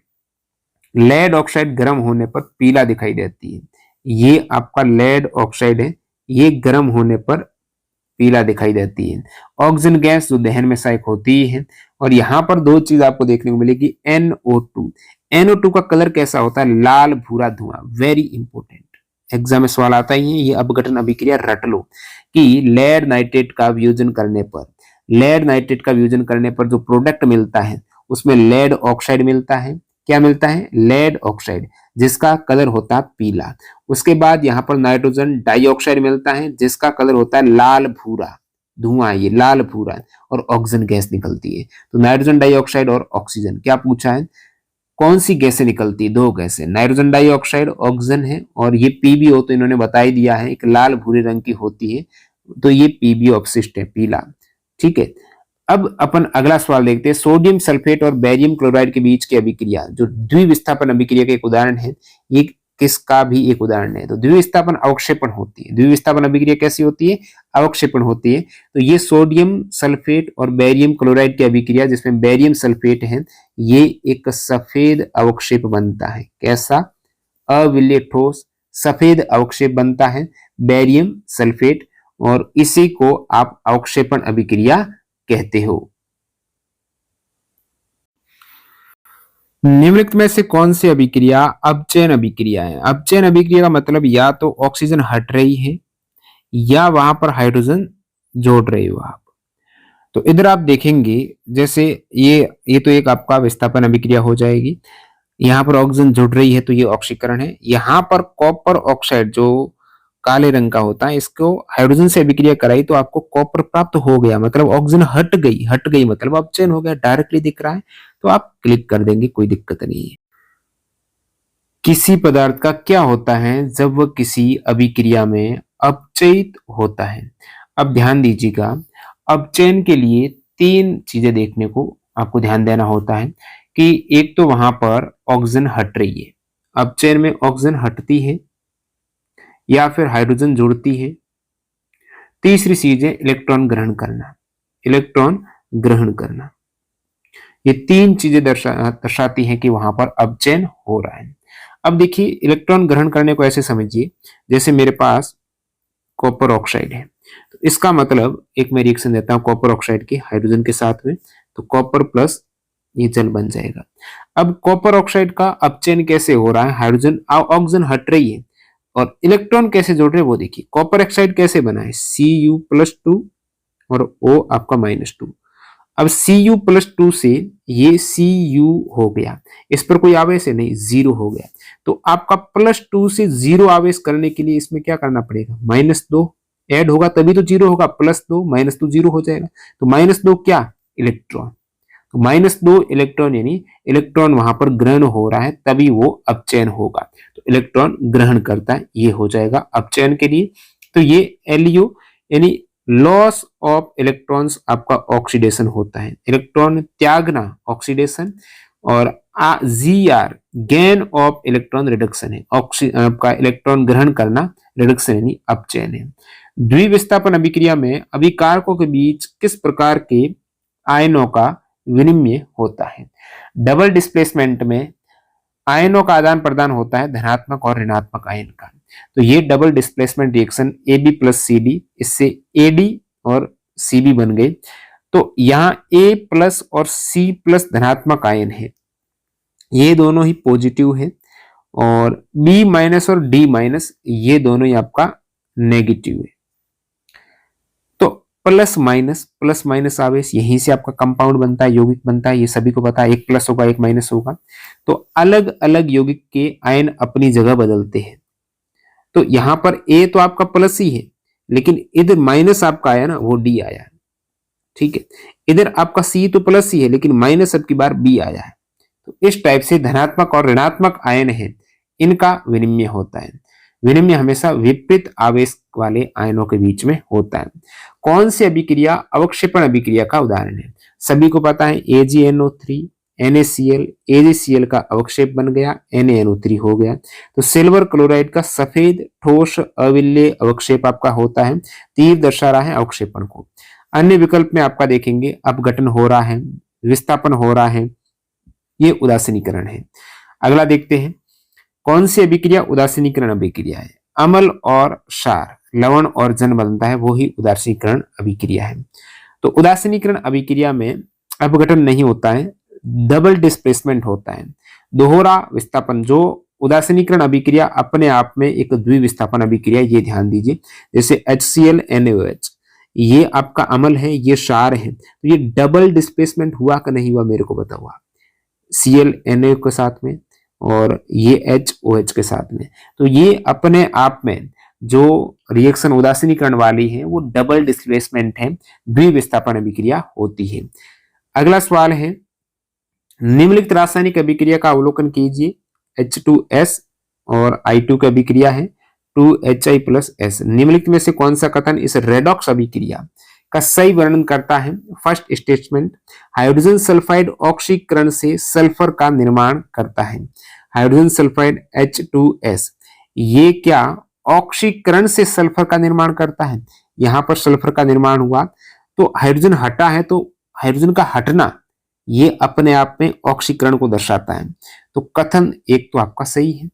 लेड ऑक्साइड गर्म होने पर पीला दिखाई देती है। ये आपका लेड ऑक्साइड है, ये गर्म होने पर पीला दिखाई देती है। ऑक्सीजन गैस जो दहन में सहायक होती है। और यहाँ पर दो चीज आपको देखने को मिलेगी, NO2। NO2 का कलर कैसा होता है? लाल भूरा धुआं। वेरी इंपोर्टेंट, एग्जाम में सवाल आता ही है। ये अपघटन अभिक्रिया रट लो कि लेड नाइट्रेट का वियोजन करने पर, लेड नाइट्रेट का वियोजन करने पर जो प्रोडक्ट मिलता है उसमें लेड ऑक्साइड मिलता है। क्या मिलता है? लेड ऑक्साइड, जिसका कलर होता है पीला। उसके बाद यहाँ पर नाइट्रोजन डाइऑक्साइड मिलता है जिसका कलर होता है लाल भूरा धुआं, ये लाल भूरा, और ऑक्सीजन गैस निकलती है। तो नाइट्रोजन डाइऑक्साइड और ऑक्सीजन, क्या पूछा है? कौन सी गैसें निकलती है? दो गैसें, नाइट्रोजन डाइऑक्साइड ऑक्सीजन है, और ये पीबीओ तो इन्होंने बता ही दिया है, एक लाल भूरे रंग की होती है। तो ये पीबीओ अपशिष्ट है, पीला। ठीक है, अब अपन अगला सवाल देखते हैं। सोडियम सल्फेट और बेरियम क्लोराइड के बीच की अभिक्रिया जो द्विविस्थापन अभिक्रिया का एक उदाहरण है, ये किसका भी एक उदाहरण है? तो द्विविस्थापन अवक्षेपण होती है। द्विविस्थापन अभिक्रिया कैसी होती है? अवक्षेपण होती है। तो ये सोडियम सल्फेट और बेरियम क्लोराइड की अभिक्रिया जिसमें बेरियम सल्फेट है, ये एक सफेद अवक्षेप बनता है। कैसा? अविलेय ठोस सफेद अवक्षेप बनता है बेरियम सल्फेट, और इसी को आप अवक्षेपण अभिक्रिया कहते हो। निम्नलिखित में से कौन सी अभिक्रिया अपचयन अभिक्रिया है? अपचयन अभिक्रिया का मतलब या तो ऑक्सीजन हट रही है या वहां पर हाइड्रोजन जोड़ रहे हो आप। तो इधर आप देखेंगे, जैसे ये तो एक आपका विस्थापन अभिक्रिया हो जाएगी। यहाँ पर ऑक्सीजन जुड़ रही है तो ये ऑक्सीकरण है। यहाँ पर कॉपर ऑक्साइड जो काले रंग का होता है, इसको हाइड्रोजन से अभिक्रिया कराई तो आपको कॉपर प्राप्त हो गया, मतलब ऑक्सीजन हट गई मतलब अपचयन हो गया, डायरेक्टली दिख रहा है। तो आप क्लिक कर देंगे, कोई दिक्कत नहीं है। किसी पदार्थ का क्या होता है जब वह किसी अभिक्रिया में अपचयित होता है? अब ध्यान दीजिएगा, अपचयन के लिए तीन चीजें देखने को आपको ध्यान देना होता है कि एक तो वहां पर ऑक्सीजन हट रही है, अपचयन में ऑक्सीजन हटती है या फिर हाइड्रोजन जुड़ती है। तीसरी चीज है इलेक्ट्रॉन ग्रहण करना, इलेक्ट्रॉन ग्रहण करना। ये तीन चीजें दर्शाती हैं कि वहां पर अपचयन हो रहा है। अब देखिए, इलेक्ट्रॉन ग्रहण करने को ऐसे समझिए, जैसे मेरे पास कॉपर ऑक्साइड है, तो इसका मतलब एक मैं रिएक्शन देता हूं कॉपर ऑक्साइड के हाइड्रोजन के साथ में, तो कॉपर प्लस ये जल बन जाएगा। अब कॉपर ऑक्साइड का अपचयन कैसे हो रहा है? हाइड्रोजन ऑक्सीजन हट रही है और इलेक्ट्रॉन कैसे जोड़ रहे हैं वो देखिए। कॉपर ऑक्साइड कैसे बना है? Cu+2 और O आपका -2। अब Cu+2 से ये Cu हो गया, इस पर कोई आवेश है नहीं, 0 हो गया। तो आपका +2 से 0 आवेश करने के लिए इसमें क्या करना पड़ेगा? -2 ऐड होगा तभी तो 0 होगा, +2 -2 0 हो जाएगा। तो -2 क्या? इलेक्ट्रॉन। तो -2 इलेक्ट्रॉन यानी इलेक्ट्रॉन वहां पर ग्रहण हो रहा है, तभी वो अपचयन होगा। तो इलेक्ट्रॉन ग्रहण करता है, ये हो जाएगा अपचयन के लिए। तो ये LU यानी लॉस ऑफ इलेक्ट्रॉन्स आपका ऑक्सीडेशन होता है, इलेक्ट्रॉन त्यागना ऑक्सीडेशन, और Gr gain of electron reduction है, आपका इलेक्ट्रॉन ग्रहण करना रिडक्शन यानी अपचयन है। द्विविस्थापन अभिक्रिया में अभिकारकों के बीच किस प्रकार के आयनों का विनिमय होता है? डबल डिस्प्लेसमेंट में आयनों का आदान प्रदान होता है धनात्मक और ऋणात्मक आयन का। तो ये double displacement reaction AB plus CD, इससे AD और CB बन गए। तो यहाँ A प्लस और C प्लस धनात्मक आयन है, ये दोनों ही पॉजिटिव है, और B माइनस और D माइनस ये दोनों ही आपका नेगेटिव है। तो प्लस माइनस आवेश, यहीं से आपका कंपाउंड बनता है, यौगिक बनता है, ये सभी को पता है। एक प्लस होगा एक माइनस होगा, तो अलग अलग यौगिक के आयन अपनी जगह बदलते हैं। तो यहां पर A तो आपका प्लस ही है, लेकिन इधर माइनस आपका आया ना, वो D आया है, ठीक है। इधर आपका C तो प्लस ही है, लेकिन माइनस अब की बार B आया है। तो इस टाइप से धनात्मक और ऋणात्मक आयन है, इनका विनिमय होता है। विनिमय हमेशा विपरीत आवेश वाले आयनों के बीच में होता है। कौन सी अभिक्रिया अवक्षेपण अभिक्रिया का उदाहरण है? सभी को पता है AgNO3 NaCl, AgCl का अवक्षेप बन गया, NaNO3 हो गया। तो सिल्वर क्लोराइड का सफेद ठोस अविल्य अवक्षेप आपका होता है, तीर दर्शा रहा है अवक्षेपण को। अन्य विकल्प में आपका देखेंगे अपघटन हो रहा है, विस्थापन हो रहा है, ये उदासीनीकरण है। अगला देखते हैं, कौन सी अभिक्रिया उदासीनीकरण अभिक्रिया है? अम्ल और क्षार, लवण और जल बनता है, वो ही उदासीनीकरण अभिक्रिया है। तो उदासीनीकरण अभिक्रिया में अपघटन नहीं होता है, डबल डिस्प्लेसमेंट होता है, दोहरा विस्थापन। जो उदासीनीकरण अभिक्रिया अपने आप में एक द्विविस्थापन अभिक्रिया, ये ध्यान दीजिए। जैसे HCl NaOH, ये आपका अम्ल है, ये क्षार है, तो ये डबल डिस्प्लेसमेंट हुआ कि नहीं हुआ मेरे को बताओ आप। Cl Na के साथ में और ये HOH के साथ में, तो ये अपने आप में जो रिएक्शन उदासीनीकरण वाली है वो डबल डिस्प्लेसमेंट है, द्विविस्थापन अभिक्रिया होती है। अगला सवाल है, निम्नलिखित रासायनिक अभिक्रिया का अवलोकन कीजिए। H2S और I2 की अभिक्रिया है 2Hi प्लस S। निम्नलिखित में से कौन सा कथन इस रेडॉक्स अभिक्रिया का सही वर्णन करता है? फर्स्ट स्टेटमेंट, हाइड्रोजन सल्फाइड ऑक्सीकरण से सल्फर का निर्माण करता है। हाइड्रोजन सल्फाइड H2S, ये क्या ऑक्सीकरण से सल्फर का निर्माण करता है? यहां पर सल्फर का निर्माण हुआ, तो हाइड्रोजन हटा है, तो हाइड्रोजन का हटना ये अपने आप में ऑक्सीकरण को दर्शाता है। तो कथन एक तो आपका सही है।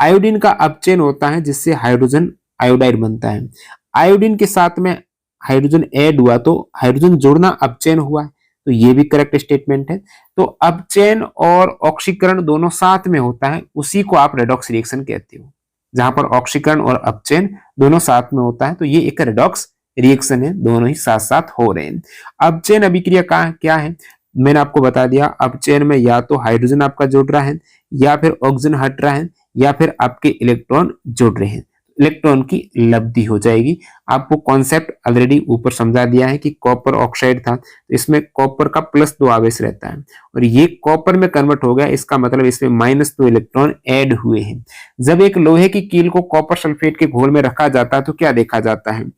आयोडीन का अपचयन होता है, जिससे हाइड्रोजन आयोडाइड बनता है। आयोडीन के साथ में हाइड्रोजन ऐड हुआ, तो हाइड्रोजन जोड़ना अपचयन हुआ है, तो ये भी करेक्ट स्टेटमेंट है। तो अपचयन और ऑक्सीकरण दोनों साथ में होता है, उसी को आप रेडॉक्स रिएक्शन कहते हो, जहां पर ऑक्सीकरण और अपचयन दोनों साथ में होता है, तो ये एक रेडॉक्स रिएक्शन है, दोनों ही साथ साथ हो रहे हैं। अपचयन अभिक्रिया का क्या है? मैंने आपको बता दिया, अपचयन में या तो हाइड्रोजन आपका जुड़ रहा है, या फिर ऑक्सीजन हट रहा है, या फिर आपके इलेक्ट्रॉन जुड़ रहे हैं, इलेक्ट्रॉन की लब्धि हो जाएगी। आपको कॉन्सेप्ट ऑलरेडी ऊपर समझा दिया है कि कॉपर ऑक्साइड था, तो इसमें कॉपर का +2 आवेश रहता है, और ये कॉपर में कन्वर्ट हो गया, इसका मतलब इसमें -2 इलेक्ट्रॉन ऐड हुए हैं। जब एक लोहे की कील को कॉपर सल्फेट के घोल में रखा जाता है, तो क्या देखा जाता है?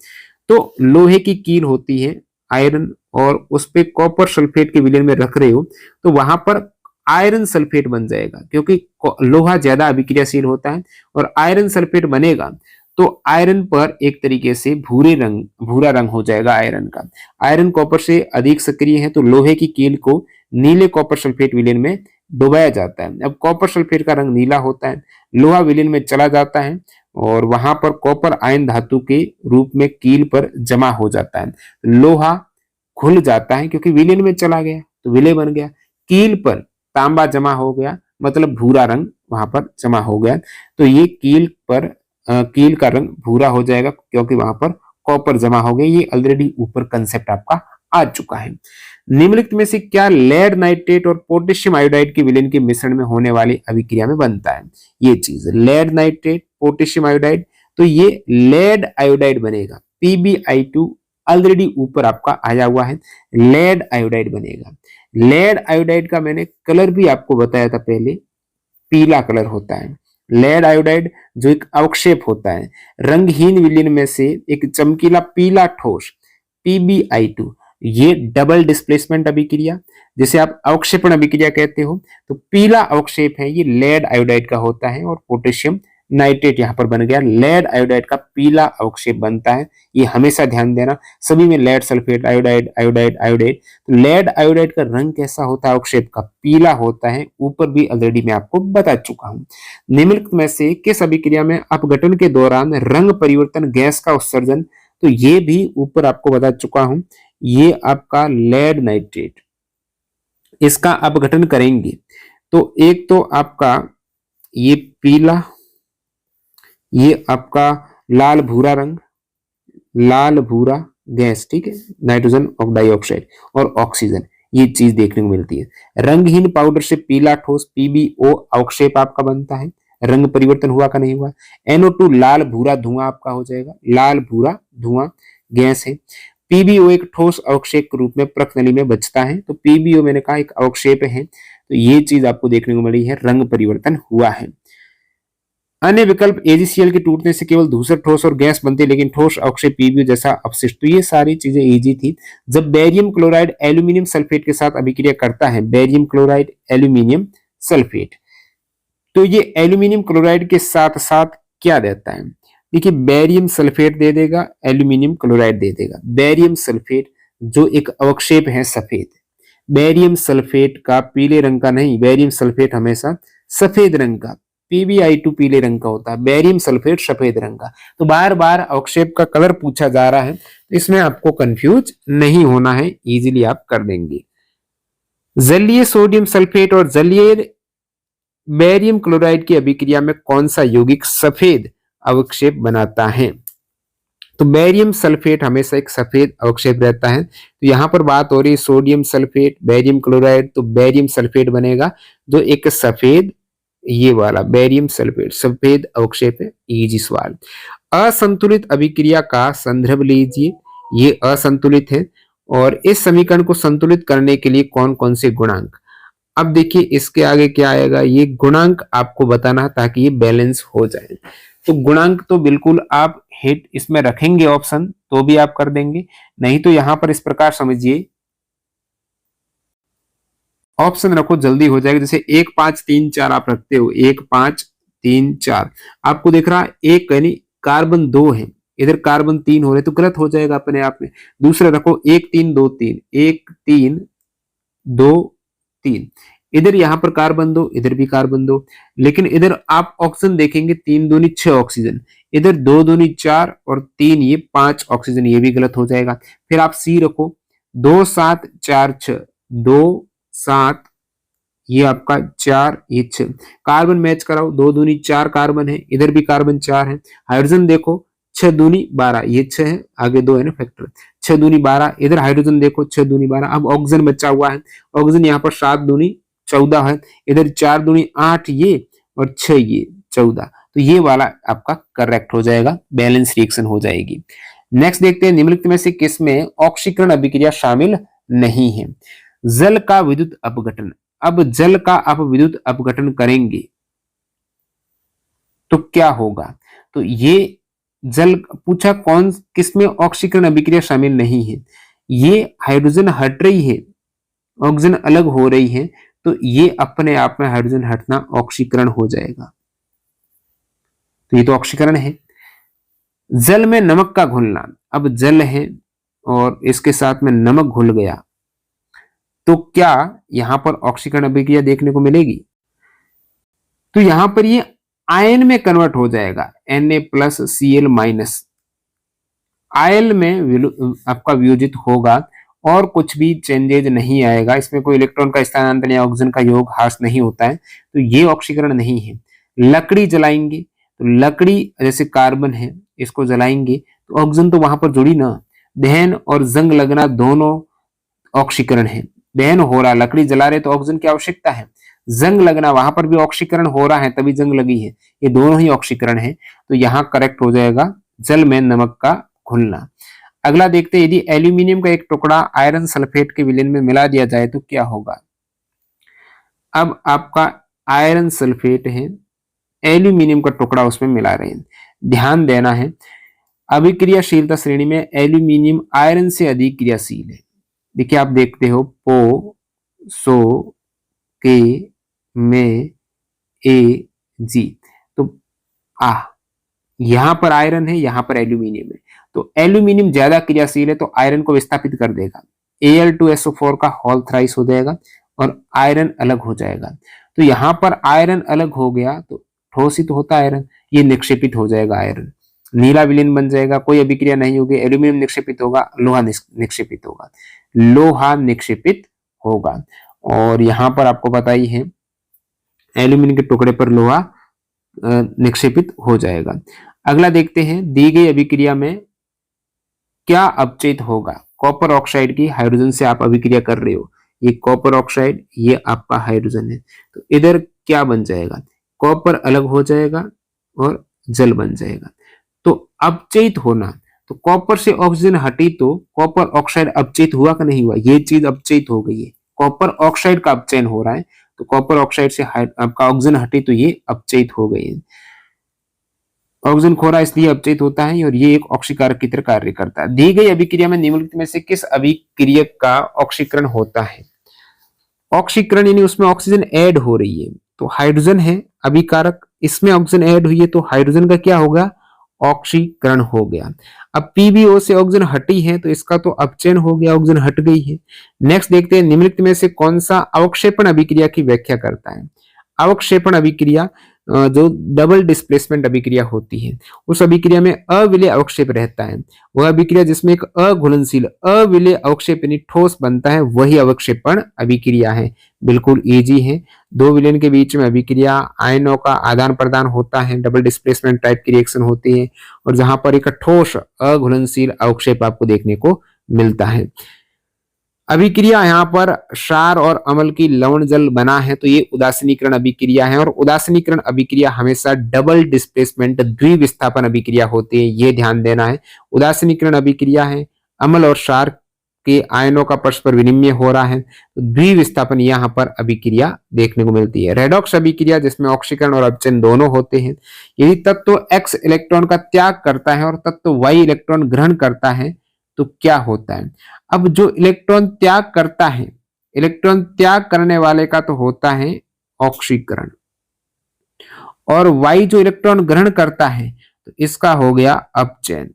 तो लोहे की कील होती है आयरन, और उस पे कॉपर सल्फेट के विलयन में रख रहे हो, तो वहां पर आयरन सल्फेट बन जाएगा, क्योंकि लोहा ज्यादा अभिक्रियाशील होता है, और आयरन सल्फेट बनेगा तो आयरन पर एक तरीके से भूरा रंग हो जाएगा आयरन का। आयरन कॉपर से अधिक सक्रिय है, तो लोहे की कील को नीले कॉपर सल्फेट विलयन में डुबाया जाता है। अब कॉपर सल्फेट का रंग नीला होता है, लोहा विलयन में चला जाता है, और वहां पर कॉपर आयन धातु के रूप में कील पर जमा हो जाता है। लोहा खुल जाता है, क्योंकि विलयन में चला गया, तो विलय बन गया। कील पर तांबा जमा हो गया, मतलब भूरा रंग वहां पर जमा हो गया, तो ये कील का रंग भूरा हो जाएगा, क्योंकि वहां पर कॉपर जमा हो गया। ये ऑलरेडी ऊपर कंसेप्ट आपका आ चुका है। निम्नलिखित में से क्या लेड नाइट्रेट और पोटेशियम आयोडाइड के विलयन के मिश्रण में होने वाली अभिक्रिया में बनता है? ये चीज लेड नाइट्रेट पोटेशियम आयोडाइड, तो ये लेड आयोडाइड बनेगा, PbI2 ऑलरेडी ऊपर आपका आया हुआ है, लेड आयोडाइड बनेगा। लेड आयोडाइड का मैंने कलर भी आपको बताया था पहले, पीला कलर होता है। लेड आयोडाइड जो एक अवक्षेप होता है, रंगहीन विलयन में से एक चमकीला पीला ठोस PbI2, ये डबल डिस्प्लेसमेंट अभिक्रिया, जिसे आप अवक्षेपण अभिक्रिया कहते हो। तो पीला अवक्षेप है ये लेड आयोडाइड का होता है और पोटेशियम नाइट्रेट यहां पर बन गया, लेड आयोडाइड का पीला अवक्षेप बनता है। ये हमेशा ध्यान देना, सभी में lead sulphate iodide iodide iodide. तो लेड आयोडाइड का रंग कैसा होता है अवक्षेप का? पीला होता है। ऊपर भी ऑलरेडी मैं आपको बता चुका हूं। निम्नलिखित में से किस अभिक्रिया में अपघटन के दौरान रंग परिवर्तन गैस का उत्सर्जन? तो ये भी ऊपर आपको बता चुका हूं, ये आपका लेड नाइट्रेट, इसका अपघटन करेंगे तो एक तो आपका ये पीला, ये आपका लाल भूरा रंग, लाल भूरा गैस, ठीक है, नाइट्रोजन डाइऑक्साइड और ऑक्सीजन, ये चीज देखने को मिलती है। रंगहीन पाउडर से पीला ठोस PbO अवक्षेप आपका बनता है। रंग परिवर्तन हुआ का नहीं हुआ? NO2 लाल भूरा धुआं आपका हो जाएगा, लाल भूरा धुआं गैस है। PbO एक ठोस अवक्षेप के रूप में प्रकनली में बचता है। तो PbO मैंने कहा एक अवक्षेप है, तो ये चीज आपको देखने को मिली है, रंग परिवर्तन हुआ है। अन्य विकल्प AgCl के टूटने से केवल धूसर ठोस और गैस बनती है, लेकिन ठोस अवक्षेप PbO जैसा अपशिष्ट। तो ये सारी चीजें इजी थी। जब बेरियम क्लोराइड एल्यूमिनियम सल्फेट के साथ अभिक्रिया करता है, बेरियम क्लोराइड एल्यूमिनियम सल्फेट, तो ये एल्यूमिनियम क्लोराइड के साथ साथ क्या देता है? देखिए बेरियम सल्फेट दे देगा, एल्यूमिनियम क्लोराइड दे देगा। बेरियम सल्फेट जो एक अवक्षेप है सफेद, बेरियम सल्फेट का पीले रंग का नहीं, बेरियम सल्फेट हमेशा सफेद रंग का, PbI2 पीले रंग का होता है, बेरियम सल्फेट सफेद रंग का। तो बार बार अवक्षेप का कलर पूछा जा रहा है, इसमें आपको कंफ्यूज नहीं होना है, इजीली आप कर देंगे। जलीय सोडियम सल्फेट और जलीय बेरियम क्लोराइड की अभिक्रिया में कौन सा यौगिक सफेद अवक्षेप बनाता है? तो बेरियम सल्फेट हमेशा एक सफेद अवक्षेप रहता है। तो यहां पर बात हो रही है सोडियम सल्फेट बेरियम क्लोराइड, तो बेरियम सल्फेट बनेगा जो एक सफेद, ये वाला बेरियम सल्फेट सफेद अवक्षेप है। इजी सवाल। असंतुलित अभिक्रिया का संदर्भ लीजिए, ये असंतुलित है और इस समीकरण को संतुलित करने के लिए कौन कौन से गुणांक? अब देखिए इसके आगे क्या आएगा, ये गुणांक आपको बताना ताकि ये बैलेंस हो जाए। तो गुणांक तो बिल्कुल आप हिट इसमें रखेंगे ऑप्शन तो भी आप कर देंगे, नहीं तो यहां पर इस प्रकार समझिए ऑप्शन रखो जल्दी हो जाएगा। जैसे 1 5 3 4 आप रखते हो, 1 5 3 4 आपको दिख रहा है, एक यानी कार्बन 2 है, इधर कार्बन 3 हो रहे तो गलत हो जाएगा अपने आप में। दूसरा रखो 1 3 2 3, 1 3 2 3, इधर यहां पर कार्बन 2, इधर भी कार्बन 2, लेकिन इधर आप ऑक्सीजन देखेंगे 3 दूनी 6 ऑक्सीजन, इधर 2 दूनी 4 और 3 ये 5 ऑक्सीजन, ये भी गलत हो जाएगा। फिर आप सी रखो 2 7 4 6, 2 7 ये आपका 4 ये 6, कार्बन मैच कराओ, 2 दूनी 4 कार्बन है, इधर भी कार्बन 4 है। हाइड्रोजन देखो 6 दूनी 12, ये 6 है, आगे 2 है ना फैक्टर, 6 दूनी 12, इधर हाइड्रोजन देखो 6 दूनी 12। अब ऑक्सीजन बचा हुआ है, ऑक्सीजन यहाँ पर 7 दूनी 14 है, इधर 4 दूनी 8 ये और 6 ये 14, तो ये वाला आपका करेक्ट हो जाएगा, बैलेंस रिएक्शन हो जाएगी। नेक्स्ट देखते हैं निम्नलिखित में से किसमें ऑक्सीकरण अभिक्रिया शामिल नहीं है? जल का विद्युत अपघटन। अब जल का आप विद्युत अपघटन करेंगे तो क्या होगा? तो ये जल पूछा कौन किसमें ऑक्सीकरण अभिक्रिया शामिल नहीं है, ये हाइड्रोजन हट रही है, ऑक्सीजन अलग हो रही है, तो ये अपने आप में हाइड्रोजन हटना ऑक्सीकरण हो जाएगा, तो ये तो ऑक्सीकरण है। जल में नमक का घुलना, अब जल है और इसके साथ में नमक घुल गया तो क्या यहां पर ऑक्सीकरण अभिक्रिया देखने को मिलेगी? तो यहां पर ये आयन में कन्वर्ट हो जाएगा, Na+Cl-, आयन में आपका वियोजित होगा और कुछ भी चेंजेज नहीं आएगा, इसमें कोई इलेक्ट्रॉन का स्थानांतरण या ऑक्सीजन का योग ह्रास नहीं होता है, तो ये ऑक्सीकरण नहीं है। लकड़ी जलाएंगे तो लकड़ी जैसे कार्बन है, इसको जलाएंगे तो ऑक्सीजन तो वहां पर जुड़ी ना, दहन और जंग लगना दोनों ऑक्सीकरण है। दहन हो रहा, लकड़ी जला रहे तो ऑक्सीजन की आवश्यकता है, जंग लगना वहां पर भी ऑक्सीकरण हो रहा है तभी जंग लगी है, ये दोनों ही ऑक्सीकरण है, तो यहां करेक्ट हो जाएगा जल में नमक का घुलना। अगला देखते हैं, यदि एल्यूमिनियम का एक टुकड़ा आयरन सल्फेट के विलयन में मिला दिया जाए तो क्या होगा? अब आपका आयरन सल्फेट है, एल्यूमिनियम का टुकड़ा उसमें मिला रहे हैं, ध्यान देना है अभिक्रियाशीलता श्रेणी में एल्यूमिनियम आयरन से अधिक क्रियाशील है, देखिए आप देखते हो पो, सो, के, में, ए, जी। तो आ यहां पर आयरन है, यहां पर एल्यूमिनियम है, तो एल्यूमिनियम ज्यादा क्रियाशील है तो आयरन को विस्थापित कर देगा। Al2SO4 का होल थ्राइस हो जाएगा और आयरन अलग हो जाएगा। तो यहां पर आयरन अलग हो गया तो ठोस ही तो होता है आयरन, ये निक्षेपित हो जाएगा आयरन, नीला विलीन बन जाएगा, कोई अभिक्रिया नहीं होगी, एल्यूमिनियम निक्षेपित होगा, लोहा निक्षेपित होगा, लोहा निक्षेपित होगा। और यहां पर आपको पता ही है एल्यूमिनियम के टुकड़े पर लोहा निक्षेपित हो जाएगा। अगला देखते हैं, दी गई अभिक्रिया में क्या अपचयित होगा। कॉपर ऑक्साइड की हाइड्रोजन से आप अभिक्रिया कर रहे हो, ये कॉपर ऑक्साइड, ये आपका हाइड्रोजन है, तो इधर क्या बन जाएगा, कॉपर अलग हो जाएगा और जल बन जाएगा। तो अपचयित होना, तो कॉपर से ऑक्सीजन हटी तो कॉपर ऑक्साइड अपचयित हुआ कि नहीं हुआ, ये चीज अपचयित हो गई है, कॉपर ऑक्साइड का अपचयन हो रहा है, तो कॉपर ऑक्साइड से आपका ऑक्सीजन हटी तो ये अपचयित हो गई है। ऑक्सीजन खोरा इसलिए अपचयित होता है और ये एक ऑक्सीकारक की तरह कार्य करता है। दी गई अभिक्रिया में निम्नलिखित में से किस अभिक्रियक का ऑक्सीकरण होता है। ऑक्सीकरण यानी उसमें ऑक्सीजन ऐड हो रही है, तो हाइड्रोजन है अभिकारक, इसमें ऑक्सीजन ऐड हुई है तो हाइड्रोजन का क्या होगा, ऑक्सीकरण हो गया। अब पीबीओ से ऑक्सीजन हटी है तो इसका तो अपचयन हो गया, ऑक्सीजन हट गई है। नेक्स्ट देखते हैं, निम्नलिखित में से कौन सा अवक्षेपण अभिक्रिया की व्याख्या करता है। अवक्षेपण अभिक्रिया जो डबल डिस्प्लेसमेंट अभिक्रिया होती है, उस अभिक्रिया में अविलेय अवक्षेप रहता है, वह अभिक्रिया जिसमें एक अघुलनशील अविलेय अवक्षेप यानी ठोस बनता है वही अवक्षेपण अभिक्रिया है। बिल्कुल इजी है, दो विलेन के बीच में अभिक्रिया आयनों का आदान प्रदान होता है, डबल डिस्प्लेसमेंट टाइप की रिएक्शन होती है, और जहां पर एक ठोस अघुलनशील अवक्षेप आपको देखने को मिलता है। अभिक्रिया यहाँ पर क्षार और अम्ल की लवण जल बना है तो ये उदासीनीकरण अभिक्रिया है, और उदासीनीकरण अभिक्रिया हमेशा डबल डिस्प्लेसमेंट द्विविस्थापन अभिक्रिया होती है, ये ध्यान देना है। उदासीनीकरण अभिक्रिया है, अम्ल और क्षार के आयनों का परस्पर विनिमय हो रहा है, तो द्विविस्थापन यहाँ पर अभिक्रिया देखने को मिलती है। रेडॉक्स अभिक्रिया जिसमें ऑक्सीकरण और अपचयन दोनों होते हैं, यदि तत्व X इलेक्ट्रॉन का त्याग करता है और तत्व Y इलेक्ट्रॉन ग्रहण करता है तो क्या होता है। अब जो इलेक्ट्रॉन त्याग करता है, इलेक्ट्रॉन त्याग करने वाले का तो होता है ऑक्सीकरण, और Y जो इलेक्ट्रॉन ग्रहण करता है तो इसका हो गया अपचयन।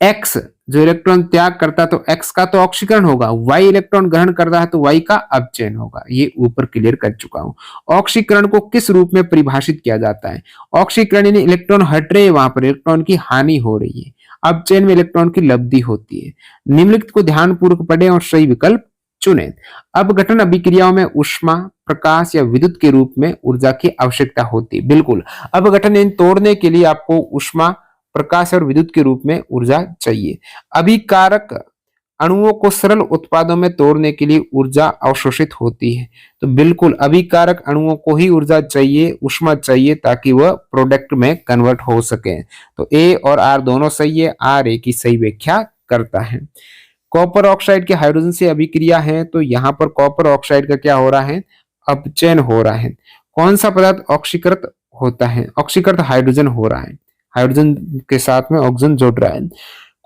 X जो इलेक्ट्रॉन त्याग करता है तो X का तो ऑक्सीकरण होगा, Y इलेक्ट्रॉन ग्रहण कर रहा है तो Y का अपचयन होगा, ये ऊपर क्लियर कर चुका हूं। ऑक्सीकरण को किस रूप में परिभाषित किया जाता है। ऑक्सीकरण यानी इलेक्ट्रॉन हट रहे हैं, वहां पर इलेक्ट्रॉन की हानि हो रही है, अपचयन में इलेक्ट्रॉन की लब्धि होती है। निम्नलिखित को ध्यानपूर्वक पढ़ें और सही विकल्प चुनें। अपघटन अभिक्रियाओं में ऊष्मा, प्रकाश या विद्युत के रूप में ऊर्जा की आवश्यकता होती है। बिल्कुल, अपघटन यानी तोड़ने के लिए आपको ऊष्मा, प्रकाश और विद्युत के रूप में ऊर्जा चाहिए। अभिकारक अणुओं को सरल उत्पादों में तोड़ने के लिए ऊर्जा अवशोषित होती है, तो बिल्कुल अभिकारक अणुओं को ही ऊर्जा चाहिए, ऊष्मा चाहिए ताकि वह प्रोडक्ट में कन्वर्ट हो सके। तो ए और आर दोनों सही है, आर ए की सही व्याख्या करता है। कॉपर ऑक्साइड के हाइड्रोजन से अभिक्रिया है तो यहाँ पर कॉपर ऑक्साइड का क्या हो रहा है, अपचयन हो रहा है। कौन सा पदार्थ ऑक्सीकृत होता है, ऑक्सीकृत हाइड्रोजन हो रहा है, हाइड्रोजन के साथ में ऑक्सीजन जोड़ रहा है।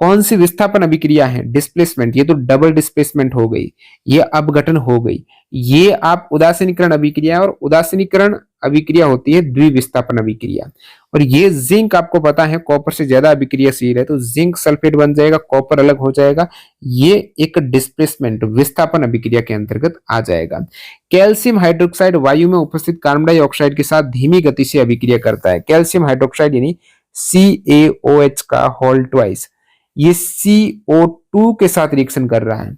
कौन सी विस्थापन अभिक्रिया है, डिस्प्लेसमेंट, ये तो डबल डिस्प्लेसमेंट हो गई, ये अपघटन हो गई। ये आप उदासीनीकरण अभिक्रिया, और उदासीनीकरण अभिक्रिया होती है द्विविस्थापन अभिक्रिया। और ये जिंक आपको पता है कॉपर से ज्यादा अभिक्रियाशील है, तो जिंक सल्फेट बन जाएगा, कॉपर अलग हो जाएगा, ये एक डिस्प्लेसमेंट विस्थापन अभिक्रिया के अंतर्गत आ जाएगा। कैल्शियम हाइड्रोक्साइड वायु में उपस्थित कार्बन डाइऑक्साइड के साथ धीमी गति से अभिक्रिया करता है। कैल्शियम हाइड्रोक्साइड यानी CaOH का होल ट्वाइस, ये CO2 के साथ रिएक्शन कर रहा है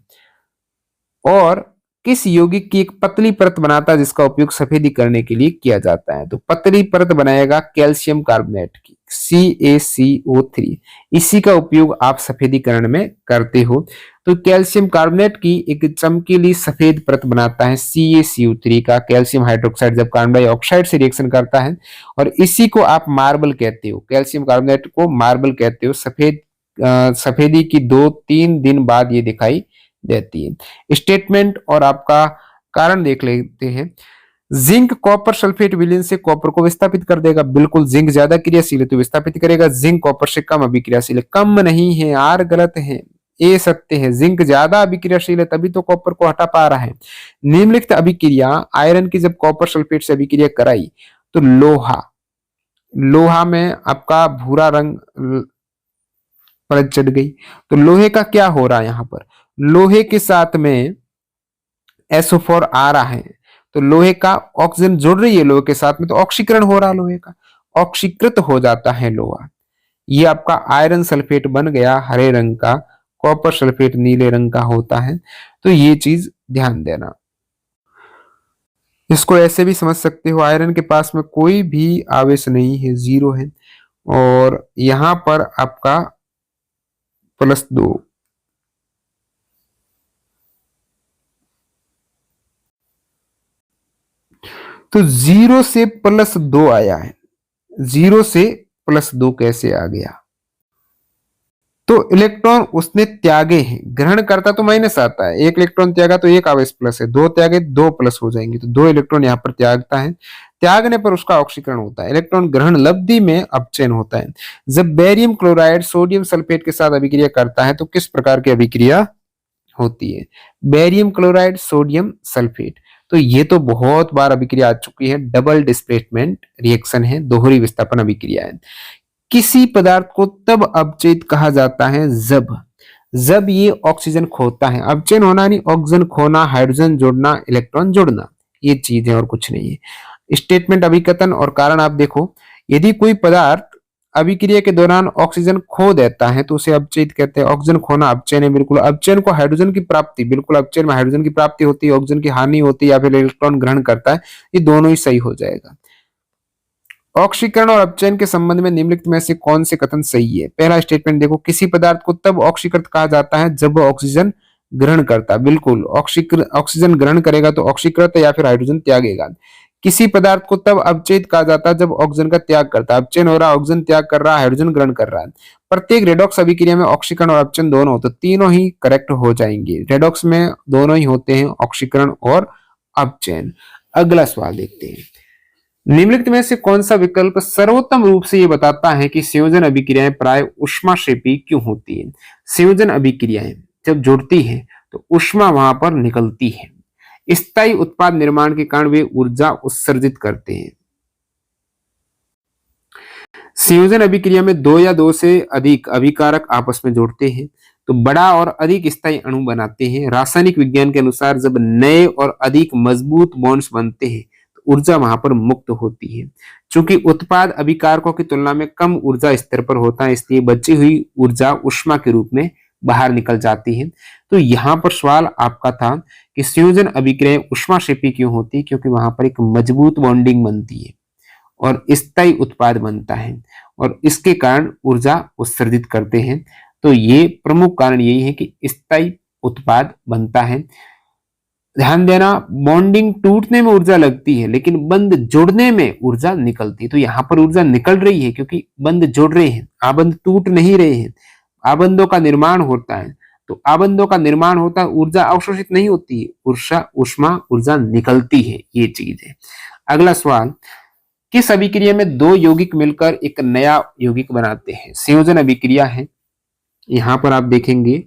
और किस यौगिक की एक पतली परत बनाता है जिसका उपयोग सफेदी करने के लिए किया जाता है। तो पतली परत बनाएगा कैल्शियम कार्बोनेट की, CaCO3, इसी का उपयोग आप सफेदीकरण में करते हो। तो कैल्शियम कार्बोनेट की एक चमकीली सफेद परत बनाता है CaCO3 का कैल्शियम हाइड्रोक्साइड, जब कार्बन डाइऑक्साइड से रिएक्शन करता है, और इसी को आप मार्बल कहते हो, कैल्शियम कार्बोनेट को मार्बल कहते हो। सफेदी की 2-3 दिन बाद ये दिखाई देती है। स्टेटमेंट और आपका कारण देख लेते हैं। जिंक कॉपर सल्फेट विलीन से कॉपर को विस्थापित कर देगा, बिल्कुल जिंक ज्यादा क्रियाशील है तो विस्थापित करेगा। जिंक कॉपर से कम अभिक्रियाशील है, कम नहीं है, आर गलत है, ए सत्य है, जिंक ज्यादा अभिक्रियाशील है तभी तो कॉपर को हटा पा रहा है। निम्नलिखित अभिक्रिया आयरन की जब कॉपर सल्फेट से अभिक्रिया कराई तो लोहा लोहा में आपका भूरा रंग परत चढ़ गई। तो लोहे का क्या हो रहा है यहाँ पर, लोहे के साथ में SO4 आ रहा है, तो लोहे का ऑक्सीजन जुड़ रही है लोहे के साथ में, तो ऑक्सीकरण हो रहा है लोहे का, ऑक्सीकृत हो जाता है लोहा। ये आपका आयरन सल्फेट बन गया हरे रंग का, कॉपर सल्फेट नीले रंग का होता है। तो ये चीज ध्यान देना। इसको ऐसे भी समझ सकते हो, आयरन के पास में कोई भी आवेश नहीं है, 0 है, और यहां पर आपका +2। तो 0 से +2 आया है, 0 से +2 कैसे आ गया, तो इलेक्ट्रॉन उसने त्यागे हैं, ग्रहण करता तो माइनस आता है, एक इलेक्ट्रॉन त्यागा तो एक आवेश प्लस है, 2 त्यागे 2 प्लस हो जाएंगे, तो 2 इलेक्ट्रॉन यहाँ पर त्यागता है, त्यागने पर उसका ऑक्सीकरण होता है, इलेक्ट्रॉन ग्रहण लब्धि में अपचयन होता है। जब बेरियम क्लोराइड सोडियम सल्फेट के साथ अभिक्रिया करता है तो किस प्रकार की अभिक्रिया होती है, बेरियम क्लोराइड सोडियम सल्फेट। तो ये तो बहुत बार अभिक्रिया आ चुकी है, डबल डिस्प्लेसमेंट रिएक्शन है, दोहरी विस्थापन अभिक्रिया है। किसी पदार्थ को तब अपचयित कहा जाता है जब ये ऑक्सीजन खोता है, अपचयन होना नहीं, ऑक्सीजन खोना, हाइड्रोजन जोड़ना, इलेक्ट्रॉन जोड़ना, ये चीज है और कुछ नहीं है। स्टेटमेंट अभिकथन और कारण आप देखो, यदि कोई पदार्थ अभिक्रिया के दौरान ऑक्सीजन खो देता है तो उसे अपचयित कहते हैं। ऑक्सीजन खोना अपचयन है, बिल्कुल। अपचयन को हाइड्रोजन की प्राप्ति, बिल्कुल अपचयन में हाइड्रोजन की प्राप्ति होती है, ऑक्सीजन की हानि होती है या फिर इलेक्ट्रॉन ग्रहण करता है, ये दोनों ही सही हो जाएगा। ऑक्सीकरण और अपचयन के संबंध में निम्नलिखित में से कौन से कथन सही है। पहला स्टेटमेंट देखो, किसी पदार्थ को तब ऑक्सीकृत कहा जाता है जब वह ऑक्सीजन ग्रहण करता है, बिल्कुल। ऑक्सीजन ग्रहण करेगा तो ऑक्सीकृत या फिर हाइड्रोजन त्यागेगा। किसी पदार्थ को तब अपचयित कहा जाता है जब ऑक्सीजन का त्याग करता है, अपचयन हो रहा है, ऑक्सीजन त्याग कर रहा है, हाइड्रोजन ग्रहण कर रहा है। प्रत्येक रेडॉक्स अभिक्रिया में ऑक्सीकरण और अपचयन दोनों, तो तीनों ही करेक्ट हो जाएंगे। रेडॉक्स में दोनों ही होते हैं, ऑक्सीकरण और अपचयन। अगला सवाल देखते हैं, निम्नलिखित में से कौन सा विकल्प सर्वोत्तम रूप से यह बताता है कि संयोजन अभिक्रियाएं प्राय ऊष्माक्षेपी क्यों होती है। संयोजन अभिक्रियाएं जब जुड़ती है तो ऊष्मा वहां पर निकलती है, स्थायी उत्पाद निर्माण के कारण वे ऊर्जा उत्सर्जित करते हैं। संयोजन अभिक्रिया में 2 या 2 से अधिक अभिकारक आपस में जोड़ते हैं तो बड़ा और अधिक स्थायी अणु बनाते हैं। रासायनिक विज्ञान के अनुसार जब नए और अधिक मजबूत बॉन्ड्स बनते हैं तो ऊर्जा वहां पर मुक्त होती है। चूंकि उत्पाद अभिकारकों की तुलना में कम ऊर्जा स्तर पर होता है, इसलिए बची हुई ऊर्जा ऊष्मा के रूप में बाहर निकल जाती है। तो यहाँ पर सवाल आपका था कि संयोजन अभिक्रिया ऊष्माक्षेपी क्यों होती है, क्योंकि वहां पर एक मजबूत बॉन्डिंग बनती है और स्थायी उत्पाद बनता है और इसके कारण ऊर्जा उत्सर्जित करते हैं। तो ये प्रमुख कारण यही है कि स्थायी उत्पाद बनता है। ध्यान देना, बॉन्डिंग टूटने में ऊर्जा लगती है लेकिन बंध जोड़ने में ऊर्जा निकलती है। तो यहाँ पर ऊर्जा निकल रही है क्योंकि बंध जोड़ रहे हैं, आबंध टूट नहीं रहे हैं, आबंधों का निर्माण होता है। तो आबंधों का निर्माण होता है, ऊर्जा अवशोषित नहीं होती है, ऊष्मा ऊर्जा निकलती है, ये चीज है। अगला सवाल, किस अभिक्रिया में 2 यौगिक मिलकर एक नया यौगिक बनाते हैं। संयोजन अभिक्रिया है, यहां पर आप देखेंगे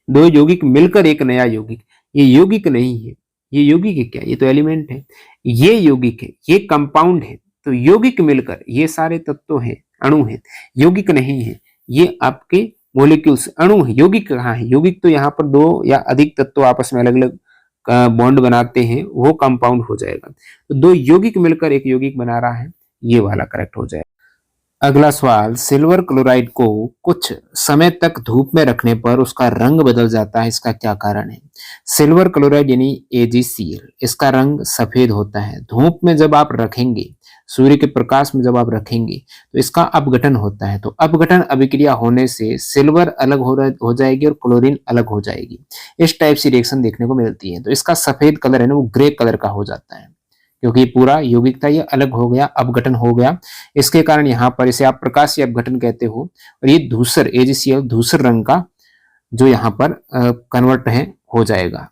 2 यौगिक मिलकर एक नया यौगिक, ये यौगिक नहीं है, ये यौगिक है क्या, ये तो एलिमेंट है, ये यौगिक है, ये कंपाउंड है। तो यौगिक मिलकर, ये सारे तत्व हैं, अणु हैं, यौगिक नहीं है, ये आपके मोलिक्यूल्स अणु है। यौगिक कहाँ है, यौगिक तो यहाँ पर 2 या अधिक तत्व आपस में अलग अलग बॉन्ड बनाते हैं, वो कंपाउंड हो जाएगा। तो 2 यौगिक मिलकर एक यौगिक बना रहा है, ये वाला करेक्ट हो जाएगा। अगला सवाल, सिल्वर क्लोराइड को कुछ समय तक धूप में रखने पर उसका रंग बदल जाता है, इसका क्या कारण है। सिल्वर क्लोराइड यानी AgCl, इसका रंग सफेद होता है। धूप में जब आप रखेंगे, सूर्य के प्रकाश में जब आप रखेंगे तो इसका अपघटन होता है। तो अपघटन अभिक्रिया होने से सिल्वर अलग हो जाएगी और क्लोरीन अलग हो जाएगी। इस टाइप से रिएक्शन देखने को मिलती है। तो इसका सफेद कलर है ना, वो ग्रे कलर का हो जाता है क्योंकि पूरा यौगिक था, ये अलग हो गया, अपघटन हो गया। इसके कारण यहाँ पर इसे आप प्रकाशीय अपघटन कहते हो। और ये धूसर AgCl धूसर रंग का जो यहाँ पर कन्वर्ट है हो जाएगा।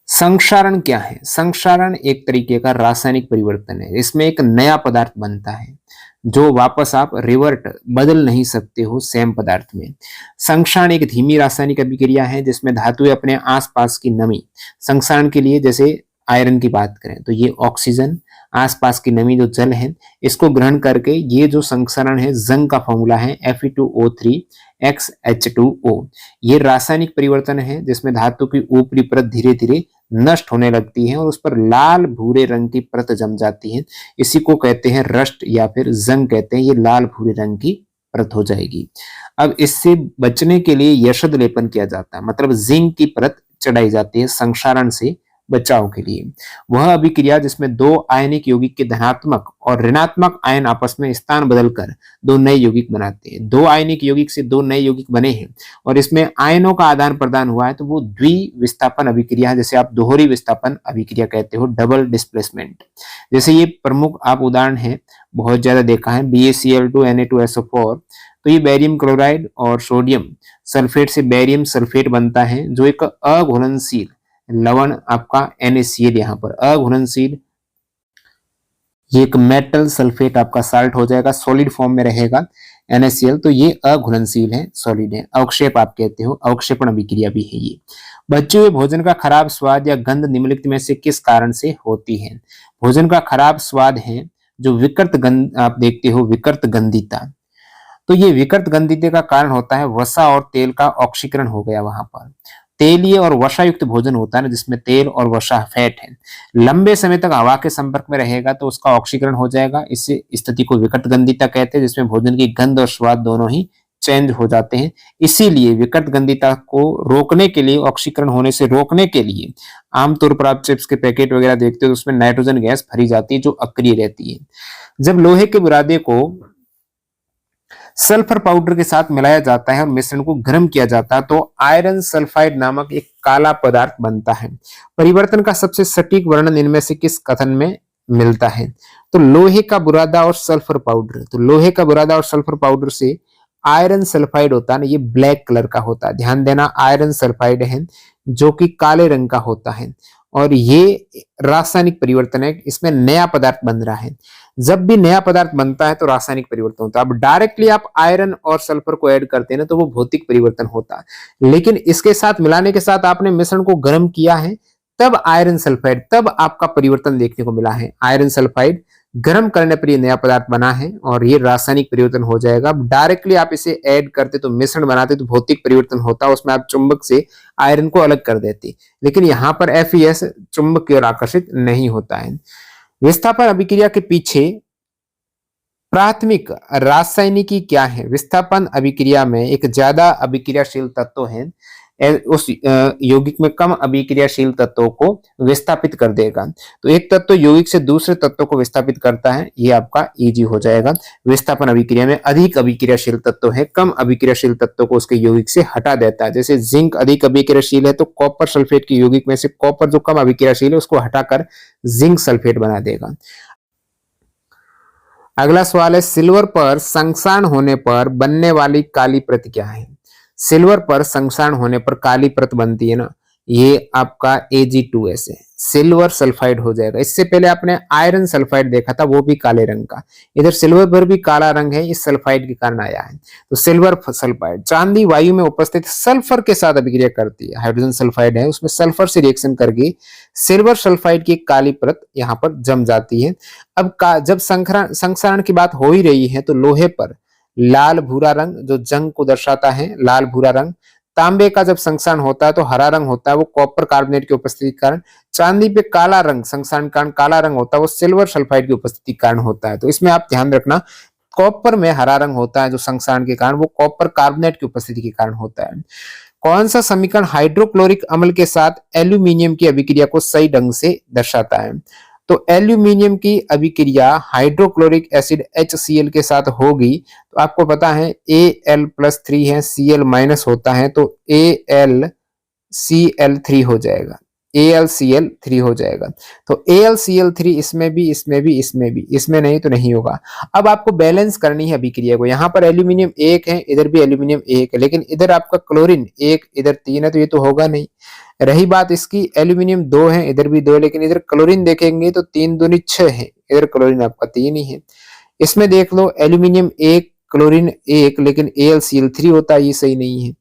संक्षारण क्या है। संक्षारण एक तरीके का रासायनिक परिवर्तन है, इसमें एक नया पदार्थ बनता है। जो वापस आप रिवर्ट बदल नहीं सकते हो सेम पदार्थ में। संक्षारण एक धीमी रासायनिक अभिक्रिया है जिसमें धातुएं अपने आसपास की नमी, संक्षारण के लिए जैसे आयरन की बात करें तो ये ऑक्सीजन, आसपास की नमी जो जल है इसको ग्रहण करके ये जो संक्षारण है, जंग का फॉर्मूला है Fe2O3XH2O। ये रासायनिक परिवर्तन है जिसमें धातु की ऊपरी परत धीरे धीरे नष्ट होने लगती है और उस पर लाल भूरे रंग की परत जम जाती है। इसी को कहते हैं रस्ट या फिर जंग कहते हैं। ये लाल भूरे रंग की परत हो जाएगी। अब इससे बचने के लिए यशद लेपन किया जाता है, मतलब जिंक की परत चढ़ाई जाती है संक्षारण से बचाव के लिए। वह अभिक्रिया जिसमें दो आयनिक यौगिक के धनात्मक और ऋणात्मक आयन आपस में स्थान बदलकर दो नए यौगिक बनाते हैं। दो आयनिक यौगिक से दो नए यौगिक बने हैं और इसमें आयनों का आदान प्रदान हुआ है तो वो द्विविस्थापन अभिक्रिया है, जैसे आप दोहरी विस्थापन अभिक्रिया कहते हो, डबल डिस्प्लेसमेंट। जैसे ये प्रमुख आप उदाहरण है, बहुत ज्यादा देखा है, BaCl2 Na2SO4। तो ये बेरियम क्लोराइड और सोडियम सल्फेट से बेरियम सल्फेट बनता है जो एक अघुलनशील लवण आपका NaCl, यहाँ पर अघुलनशील, ये एक मेटल सल्फेट आपका साल्ट हो जाएगा, सॉलिड फॉर्म में रहेगा NaCl। तो ये अघुलनशील है, सॉलिड है, अवक्षेप आप कहते हो, अवक्षेपण अभिक्रिया भी है ये। बचे हुए भोजन का खराब स्वाद या गंध निम्नलिखित में से किस कारण से होती है? भोजन का खराब स्वाद है जो विकृत गंध आप देखते हो, विकृत गंधिता। तो ये विकृत गंधिते का कारण होता है वसा और तेल का ऑक्सीकरण हो गया वहां पर। तेलीय और वसा युक्त भोजन होता है ना, जिसमें तेल और वसा फैट है, लंबे समय तक हवा के संपर्क में रहेगा तो उसका ऑक्सीकरण हो जाएगा। इससे स्थिति को विकृत गंधिता कहते हैं, जिसमें भोजन की गंध और स्वाद दोनों ही चेंज हो जाते हैं। इसीलिए विकृत गंधिता को रोकने के लिए, ऑक्सीकरण होने से रोकने के लिए आमतौर पर आप चिप्स के पैकेट वगैरह देखते हो तो उसमें नाइट्रोजन गैस भरी जाती है जो अक्रिय रहती है। जब लोहे के बुरादे को सल्फर पाउडर के साथ मिलाया जाता है और मिश्रण को गर्म किया जाता है तो आयरन सल्फाइड नामक एक काला पदार्थ बनता है। परिवर्तन का सबसे सटीक वर्णन इनमें से किस कथन में मिलता है? तो लोहे का बुरादा और सल्फर पाउडर, तो लोहे का बुरादा और सल्फर पाउडर से आयरन सल्फाइड होता है ना, ये ब्लैक कलर का होता है, ध्यान देना, आयरन सल्फाइड है जो कि काले रंग का होता है और ये रासायनिक परिवर्तन है, इसमें नया पदार्थ बन रहा है। जब भी नया पदार्थ बनता है तो रासायनिक परिवर्तन होता है। अब डायरेक्टली आप आयरन और सल्फर को ऐड करते हैं ना तो वो भौतिक परिवर्तन होता है, लेकिन इसके साथ मिलाने के साथ आपने मिश्रण को गर्म किया है तब आयरन सल्फाइड, तब आपका परिवर्तन देखने को मिला है। आयरन सल्फाइड गर्म करने पर ये नया पदार्थ बना है और ये रासायनिक परिवर्तन हो जाएगा। अब डायरेक्टली आप इसे ऐड करते तो मिश्रण बनाते तो भौतिक परिवर्तन होता, उसमें आप चुंबक से आयरन को अलग कर देते, लेकिन यहाँ पर FeS चुंबक की ओर आकर्षित नहीं होता है। विस्थापन अभिक्रिया के पीछे प्राथमिक रासायनिकी क्या है? विस्थापन अभिक्रिया में एक ज्यादा अभिक्रियाशील तत्व है, उस यौगिक में कम अभिक्रियाशील तत्वों को विस्थापित कर देगा। तो एक तत्व यौगिक से दूसरे तत्व को विस्थापित करता है, ये आपका EG हो जाएगा। विस्थापन अभिक्रिया में अधिक अभिक्रियाशील तत्व है, कम अभिक्रियाशील तत्व को उसके यौगिक से हटा देता है। जैसे जिंक अधिक अभिक्रियाशील है तो कॉपर सल्फेट के यौगिक में से कॉपर जो कम अभिक्रियाशील है उसको हटाकर जिंक सल्फेट बना देगा। अगला सवाल है, सिल्वर पर संक्षारण होने पर बनने वाली काली परत क्या है? सिल्वर पर संक्षारण होने पर काली परत बनती है ना, ये आपका Ag2S है, सिल्वर सल्फाइड हो जाएगा। इससे पहले आपने आयरन सल्फाइड देखा था, वो भी काले रंग का, इधर सिल्वर पर भी काला रंग है, इस सल्फाइड के कारण आया है। तो सिल्वर सल्फाइड। चांदी वायु में उपस्थित सल्फर के साथ अभिक्रिया करती है, हाइड्रोजन सल्फाइड है, उसमें सल्फर से रिएक्शन करके सिल्वर सल्फाइड की काली परत यहाँ पर जम जाती है। अब जब संक्षारण की बात हो ही रही है तो लोहे पर लाल भूरा रंग जो जंग को दर्शाता है, लाल भूरा रंग। तांबे का जब संक्षारण होता है तो हरा रंग होता है, वो कॉपर कार्बोनेट की उपस्थिति के कारण। चांदी पे काला रंग, संक्षारण के कारण काला रंग होता है, वो सिल्वर सल्फाइड की उपस्थिति के कारण होता है। तो इसमें आप ध्यान रखना, कॉपर में हरा रंग होता है जो संक्षारण के कारण, वो कॉपर कार्बोनेट की उपस्थिति के कारण होता है। कौन सा समीकरण हाइड्रोक्लोरिक अम्ल के साथ एल्यूमिनियम की अभिक्रिया को सही ढंग से दर्शाता है? तो एल्यूमिनियम की अभिक्रिया हाइड्रोक्लोरिक एसिड HCl के साथ होगी, तो आपको पता है Al+3 है, Cl- होता है, तो AlCl3 हो जाएगा, AlCl3 हो जाएगा। तो AlCl3 इसमें भी, इसमें भी, इसमें भी, इसमें नहीं तो नहीं होगा। अब आपको बैलेंस करनी है अभिक्रिया को, यहाँ पर एल्यूमिनियम 1 है, इधर भी एल्यूमिनियम 1 है, लेकिन इधर आपका क्लोरीन 1, इधर 3 है, तो ये तो होगा नहीं। रही बात इसकी, एल्यूमिनियम 2 है, इधर भी 2 है, लेकिन इधर क्लोरीन देखेंगे तो 3 दूनी 6 है, इधर क्लोरीन आपका 3 ही है। इसमें देख लो एल्यूमिनियम 1 क्लोरीन 1 लेकिन AlCl3 होता है, ये सही नहीं है।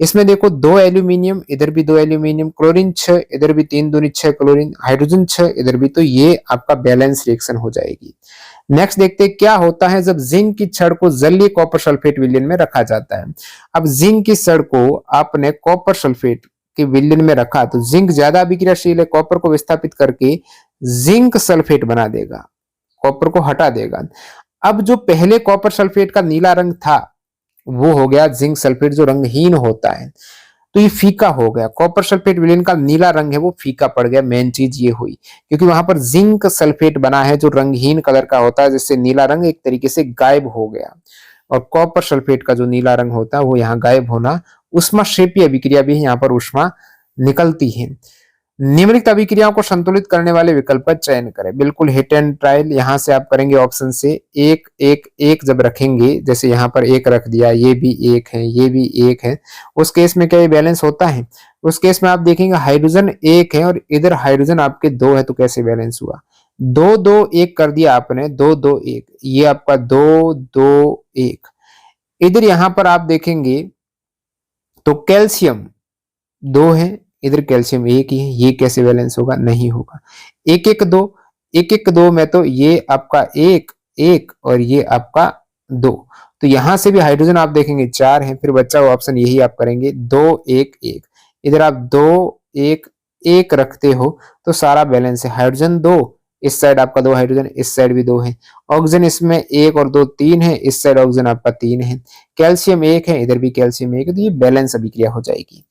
इसमें देखो 2 एल्यूमिनियम, इधर भी 2 एल्यूमिनियम, क्लोरीन 6, इधर भी 3 दूनी 6 क्लोरीन, हाइड्रोजन 6 इधर भी, तो ये आपका बैलेंस रिएक्शन हो जाएगी। नेक्स्ट देखते हैं क्या होता है जब जिंक की छड़ को जलीय कॉपर सल्फेट विलयन में रखा जाता है। अब जिंक की छड़ को आपने कॉपर सल्फेट के विलयन में रखा तो जिंक ज्यादा अभिक्रियाशील है, कॉपर को विस्थापित करके जिंक सल्फेट बना देगा, कॉपर को हटा देगा। अब जो पहले कॉपर सल्फेट का नीला रंग था वो हो गया जिंक सल्फेट जो रंगहीन होता है, तो ये फीका हो गया। कॉपर सल्फेट विलयन का नीला रंग है वो फीका पड़ गया, मेन चीज ये हुई क्योंकि वहां पर जिंक सल्फेट बना है जो रंगहीन कलर का होता है, जिससे नीला रंग एक तरीके से गायब हो गया। और कॉपर सल्फेट का जो नीला रंग होता है वो यहाँ गायब होना, उष्माक्षेपीय अभिक्रिया भी यहाँ पर उष्मा निकलती है। निम्नलिखित अभिक्रियाओं को संतुलित करने वाले विकल्प का चयन करें। बिल्कुल हिट एंड ट्रायल यहां से आप करेंगे ऑप्शन से, एक एक एक जब रखेंगे, जैसे यहाँ पर एक रख दिया, ये भी एक है, ये भी एक है, उस केस में क्या ये बैलेंस होता है? उस केस में आप देखेंगे हाइड्रोजन एक है और इधर हाइड्रोजन आपके 2 है, तो कैसे बैलेंस हुआ? 2 2 1 कर दिया आपने, 2 2 1, ये आपका 2 2 1। इधर यहां पर आप देखेंगे तो कैल्शियम 2 है, इधर कैल्शियम 1 ही है, ये कैसे बैलेंस होगा? नहीं होगा। 1 1 2, 1 1 2 में तो ये आपका 1 1 और ये आपका 2, तो यहां से भी हाइड्रोजन आप देखेंगे 4 है, फिर बच्चा हुआ ऑप्शन यही आप करेंगे 2 1 1। इधर आप 2 1 1 रखते हो तो सारा बैलेंस है। हाइड्रोजन 2, इस साइड आपका 2 हाइड्रोजन, इस साइड भी 2 है। ऑक्सीजन इसमें 1 और 2 3 है, इस साइड ऑक्सीजन आपका 3 है। कैल्शियम 1 है, इधर भी कैल्शियम 1 है, तो ये बैलेंस अभिक्रिया हो जाएगी।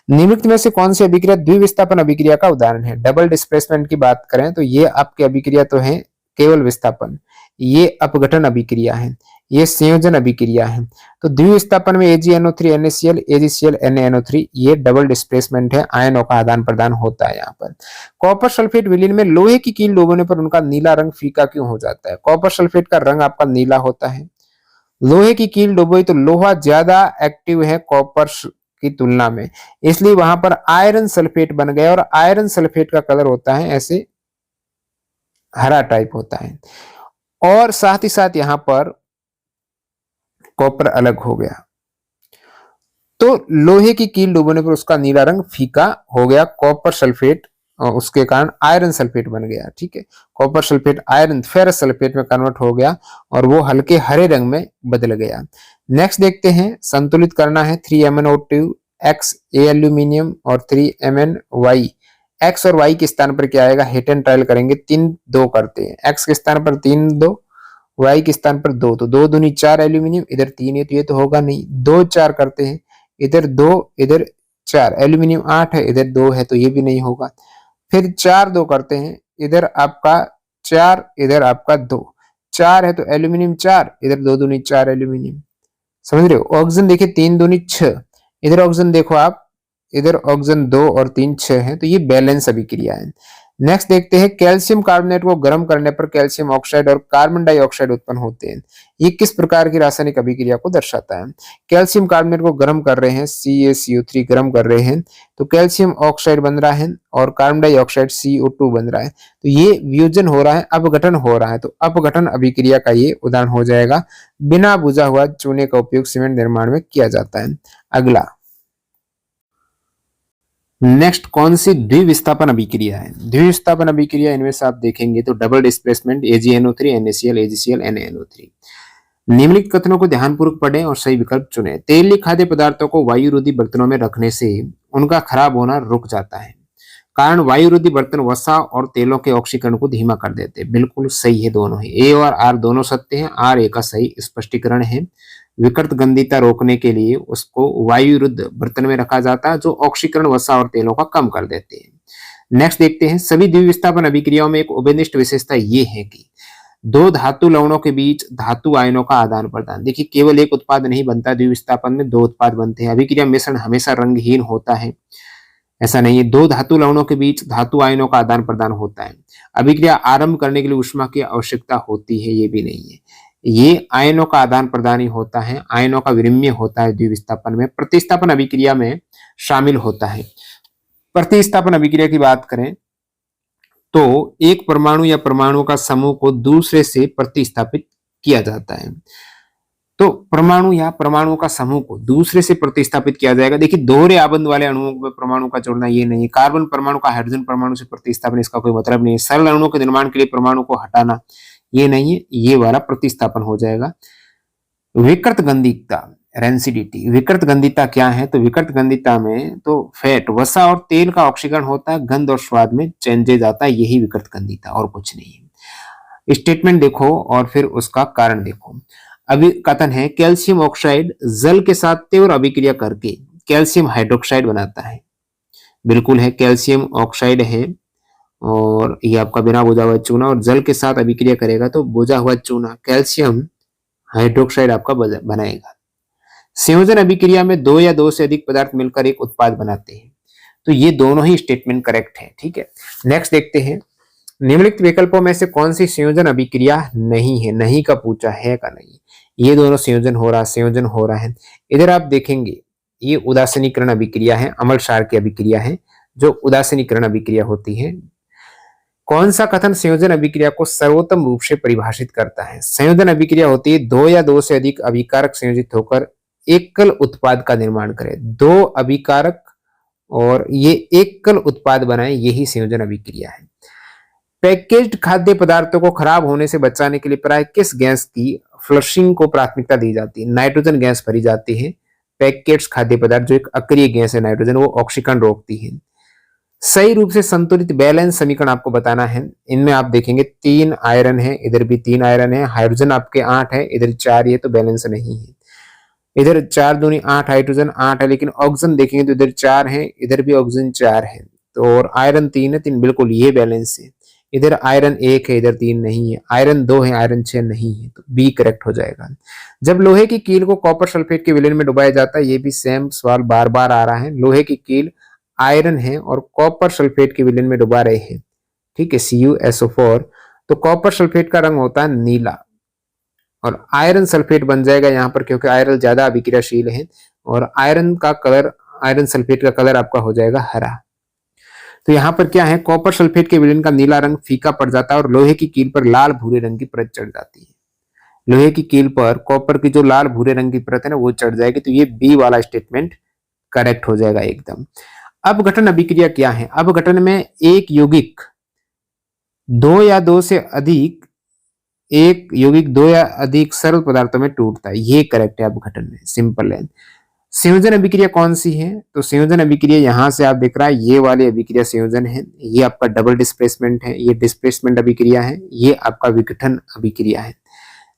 निम्नलिखित में से कौन सी अभिक्रिया द्विविस्थापन अभिक्रिया का उदाहरण है? डबल डिस्प्लेसमेंट की बात करें तो ये आपकी अभिक्रिया तो है केवल विस्थापन, ये अपघटन अभिक्रिया है, ये संयोजन अभिक्रिया है। तो द्विविस्थापन में AgNO3 NaCl AgCl NaNO3 ये डबल डिस्प्लेसमेंट है, आयनों का आदान प्रदान होता है यहाँ पर। कॉपर सल्फेट विलयन में लोहे की कील डुबोने पर उनका नीला रंग फीका क्यों हो जाता है? कॉपर सल्फेट का रंग आपका नीला होता है, लोहे की कील डुबोई तो लोहा ज्यादा एक्टिव है कॉपर की तुलना में, इसलिए वहां पर आयरन सल्फेट बन गया और आयरन सल्फेट का कलर होता है ऐसे हरा टाइप होता है, और साथ ही साथ यहां पर कॉपर अलग हो गया, तो लोहे की कील डुबोने पर उसका नीला रंग फीका हो गया, कॉपर सल्फेट उसके कारण आयरन सल्फेट बन गया। ठीक है, copper sulphate iron ferrous sulphate में कन्वर्ट हो गया और वो हल्के हरे रंग में बदल गया। नेक्स्ट देखते हैं, संतुलित करना है 3MnO2 X A एल्यूमिनियम और 3MnY, X और Y के स्थान पर क्या आएगा? हिट एंड ट्रायल करेंगे, 3 2 करते हैं, X के स्थान पर 3 2, Y के स्थान पर 2, तो 2 दूनी 4 एल्यूमिनियम, इधर 3 है तो ये तो होगा नहीं। 2 4 करते हैं, इधर 2 इधर 4, एल्यूमिनियम 8 है, इधर 2 है तो ये भी नहीं होगा। फिर 4 2 करते हैं, इधर आपका 4 इधर आपका 2, 4 है तो एल्यूमिनियम 4, इधर 2 दूनी 4 एल्यूमिनियम, समझ रहे हो? ऑक्सीजन देखिए 3 दूनी 6, इधर ऑक्सीजन देखो आप, इधर ऑक्सीजन 2 और 3 6 है, तो ये बैलेंस अभिक्रिया है। नेक्स्ट देखते हैं, कैल्शियम कार्बोनेट को गर्म करने पर कैल्शियम ऑक्साइड और कार्बन डाइऑक्साइड उत्पन्न होते हैं, ये किस प्रकार की रासायनिक अभिक्रिया को दर्शाता है? कैल्शियम कार्बोनेट को गर्म कर रहे हैं, CaCO3 गर्म कर रहे हैं तो कैल्शियम ऑक्साइड बन रहा है और कार्बन डाइऑक्साइड CO2 बन रहा है, तो ये वियोजन हो रहा है, अपघटन हो रहा है, तो अपघटन अभिक्रिया का ये उदाहरण हो जाएगा। बिना बुझा हुआ चूने का उपयोग सीमेंट निर्माण में किया जाता है। अगला नेक्स्ट कौन सी द्विविस्थापन अभिक्रिया है? द्विविस्थापन अभिक्रिया इनमें से आप देखेंगे तो double displacement AgNO3 NaCl AgCl NaNO3। निम्नलिखित कथनों को ध्यानपूर्वक पढ़ें और सही विकल्प चुनें। तेलीय खाद्य पदार्थों को वायुरोधी बर्तनों में रखने से उनका खराब होना रुक जाता है, कारण वायुरोधी बर्तन वसा और तेलों के ऑक्सीकरण को धीमा कर देते हैं। बिल्कुल सही है, दोनों ही, A और R दोनों सत्य हैं, R A का सही स्पष्टीकरण है। विकृत गंधिता रोकने के लिए उसको वायुरुद्ध बर्तन में रखा जाता है जो ऑक्सीकरण वसा और तेलों का कम कर देते हैं। नेक्स्ट देखते हैं, सभी द्विविस्थापन अभिक्रियाओं में एक उभयनिष्ठ विशेषता ये है कि दो धातु लवणों के बीच धातु आयनों का आदान प्रदान। देखिए केवल एक उत्पाद नहीं बनता, द्विविस्थापन में 2 उत्पाद बनते हैं। अभिक्रिया मिश्रण हमेशा रंगहीन होता है, ऐसा नहीं है। 2 धातु लवणों के बीच धातु आयनों का आदान प्रदान होता है। अभिक्रिया आरंभ करने के लिए ऊष्मा की आवश्यकता होती है, ये भी नहीं है। ये आयनों का आदान प्रदान ही होता है, आयनों का विनिमय होता है द्विविस्थापन में। प्रतिस्थापन अभिक्रिया में शामिल होता है। प्रतिस्थापन अभिक्रिया की बात करें तो एक परमाणु या परमाणु का समूह को दूसरे से प्रतिस्थापित किया जाता है। तो परमाणु या परमाणुओं का समूह को दूसरे से प्रतिस्थापित किया जाएगा। देखिए दोहरे आबंध वाले अणुओं में परमाणु का जोड़ना ये नहीं है। कार्बन परमाणु का हाइड्रोजन परमाणु से प्रतिस्थापन इसका कोई मतलब नहीं है। सरल अणुओं के निर्माण के लिए परमाणु को हटाना ये नहीं है, ये वाला प्रतिस्थापन हो जाएगा। विकृत गंधिकता, रेंसिडिटी, विकृत गंधिकता क्या है? तो विकृत गंधिकता में तो फैट, वसा और तेल का ऑक्सीकरण होता है, गंध और स्वाद में चेंजेज आता है, यही विकृत गंधिकता और कुछ नहीं है। स्टेटमेंट देखो और फिर उसका कारण देखो। अभी कथन है कैल्शियम ऑक्साइड जल के साथ तीव्र अभिक्रिया करके कैल्शियम हाइड्रोक्साइड बनाता है। बिल्कुल है, कैल्शियम ऑक्साइड है और ये आपका बिना बुझा हुआ चूना, और जल के साथ अभिक्रिया करेगा तो बुझा हुआ चूना कैल्शियम हाइड्रोक्साइड आपका बनाएगा। संयोजन अभिक्रिया में दो या दो से अधिक पदार्थ मिलकर एक उत्पाद बनाते हैं। तो ये दोनों ही स्टेटमेंट करेक्ट है। ठीक है, नेक्स्ट देखते हैं निम्नलिखित विकल्पों में से कौन सी संयोजन अभिक्रिया नहीं है? नहीं का पूछा है का नहीं, ये दोनों संयोजन हो रहा है। इधर आप देखेंगे ये उदासीनीकरण अभिक्रिया है, अम्ल क्षार की अभिक्रिया है जो उदासीनीकरण अभिक्रिया होती है। कौन सा कथन संयोजन अभिक्रिया को सर्वोत्तम रूप से परिभाषित करता है? संयोजन अभिक्रिया होती है दो या दो से अधिक अभिकारक संयोजित होकर एकल उत्पाद का निर्माण करे। दो अभिकारक और ये एकल उत्पाद बनाए, यही संयोजन अभिक्रिया है। पैकेज्ड खाद्य पदार्थों को खराब होने से बचाने के लिए प्राय किस गैस की फ्लशिंग को प्राथमिकता दी जाती है? नाइट्रोजन गैस भरी जाती है। पैकेज्ड खाद्य पदार्थ जो एक अक्रिय गैस है नाइट्रोजन, वो ऑक्सीकरण रोकती है। सही रूप से संतुलित बैलेंस समीकरण आपको बताना है। इनमें आप देखेंगे 3 आयरन है, इधर भी 3 आयरन है, हाइड्रोजन आपके 8 है, इधर 4 है, तो बैलेंस नहीं है। इधर 4 दूनी 8 हाइड्रोजन 8 है, लेकिन ऑक्सीजन देखेंगे तो इधर 4 है, इधर भी ऑक्सीजन 4 है, तो और आयरन 3 है, 3 बिल्कुल ये बैलेंस है। इधर आयरन 1 है, इधर 3 नहीं है, आयरन 2 है, आयरन 6 नहीं है, तो बी करेक्ट हो जाएगा। जब लोहे की कील को कॉपर सल्फेट के विलयन में डुबाया जाता है, ये भी सेम सवाल बार बार आ रहा है। लोहे की कील आयरन है और कॉपर सल्फेट के विलयन में डुबा रहे हैं, ठीक है, CuSO4, तो कॉपर सल्फेट का रंग होता है नीला और आयरन सल्फेट बन जाएगा यहाँ पर, क्योंकि आयरन ज्यादा अभिक्रियाशील है और आयरन का कलर, आयरन सल्फेट का कलर आपका हो जाएगा हरा। तो यहाँ पर क्या है, कॉपर सल्फेट के विलयन का नीला रंग फीका पड़ जाता है और लोहे की कील पर लाल भूरे रंग की परत चढ़ जाती है। लोहे की कील पर कॉपर की जो लाल भूरे रंग की परत है ना, वो चढ़ जाएगी, तो ये बी वाला स्टेटमेंट करेक्ट हो जाएगा एकदम। अपघटन अभिक्रिया क्या है? अपघटन में एक यौगिक दो या दो से अधिक, एक यौगिक दो या अधिक सरल पदार्थों में टूटता है, ये करेक्ट है अपघटन में, सिंपल है। संयोजन अभिक्रिया कौन सी है? तो संयोजन अभिक्रिया यहां से आप देख रहा है, ये वाली अभिक्रिया संयोजन है, ये आपका डबल डिस्प्लेसमेंट है, ये डिस्प्लेसमेंट अभिक्रिया है, ये आपका विघटन अभिक्रिया है,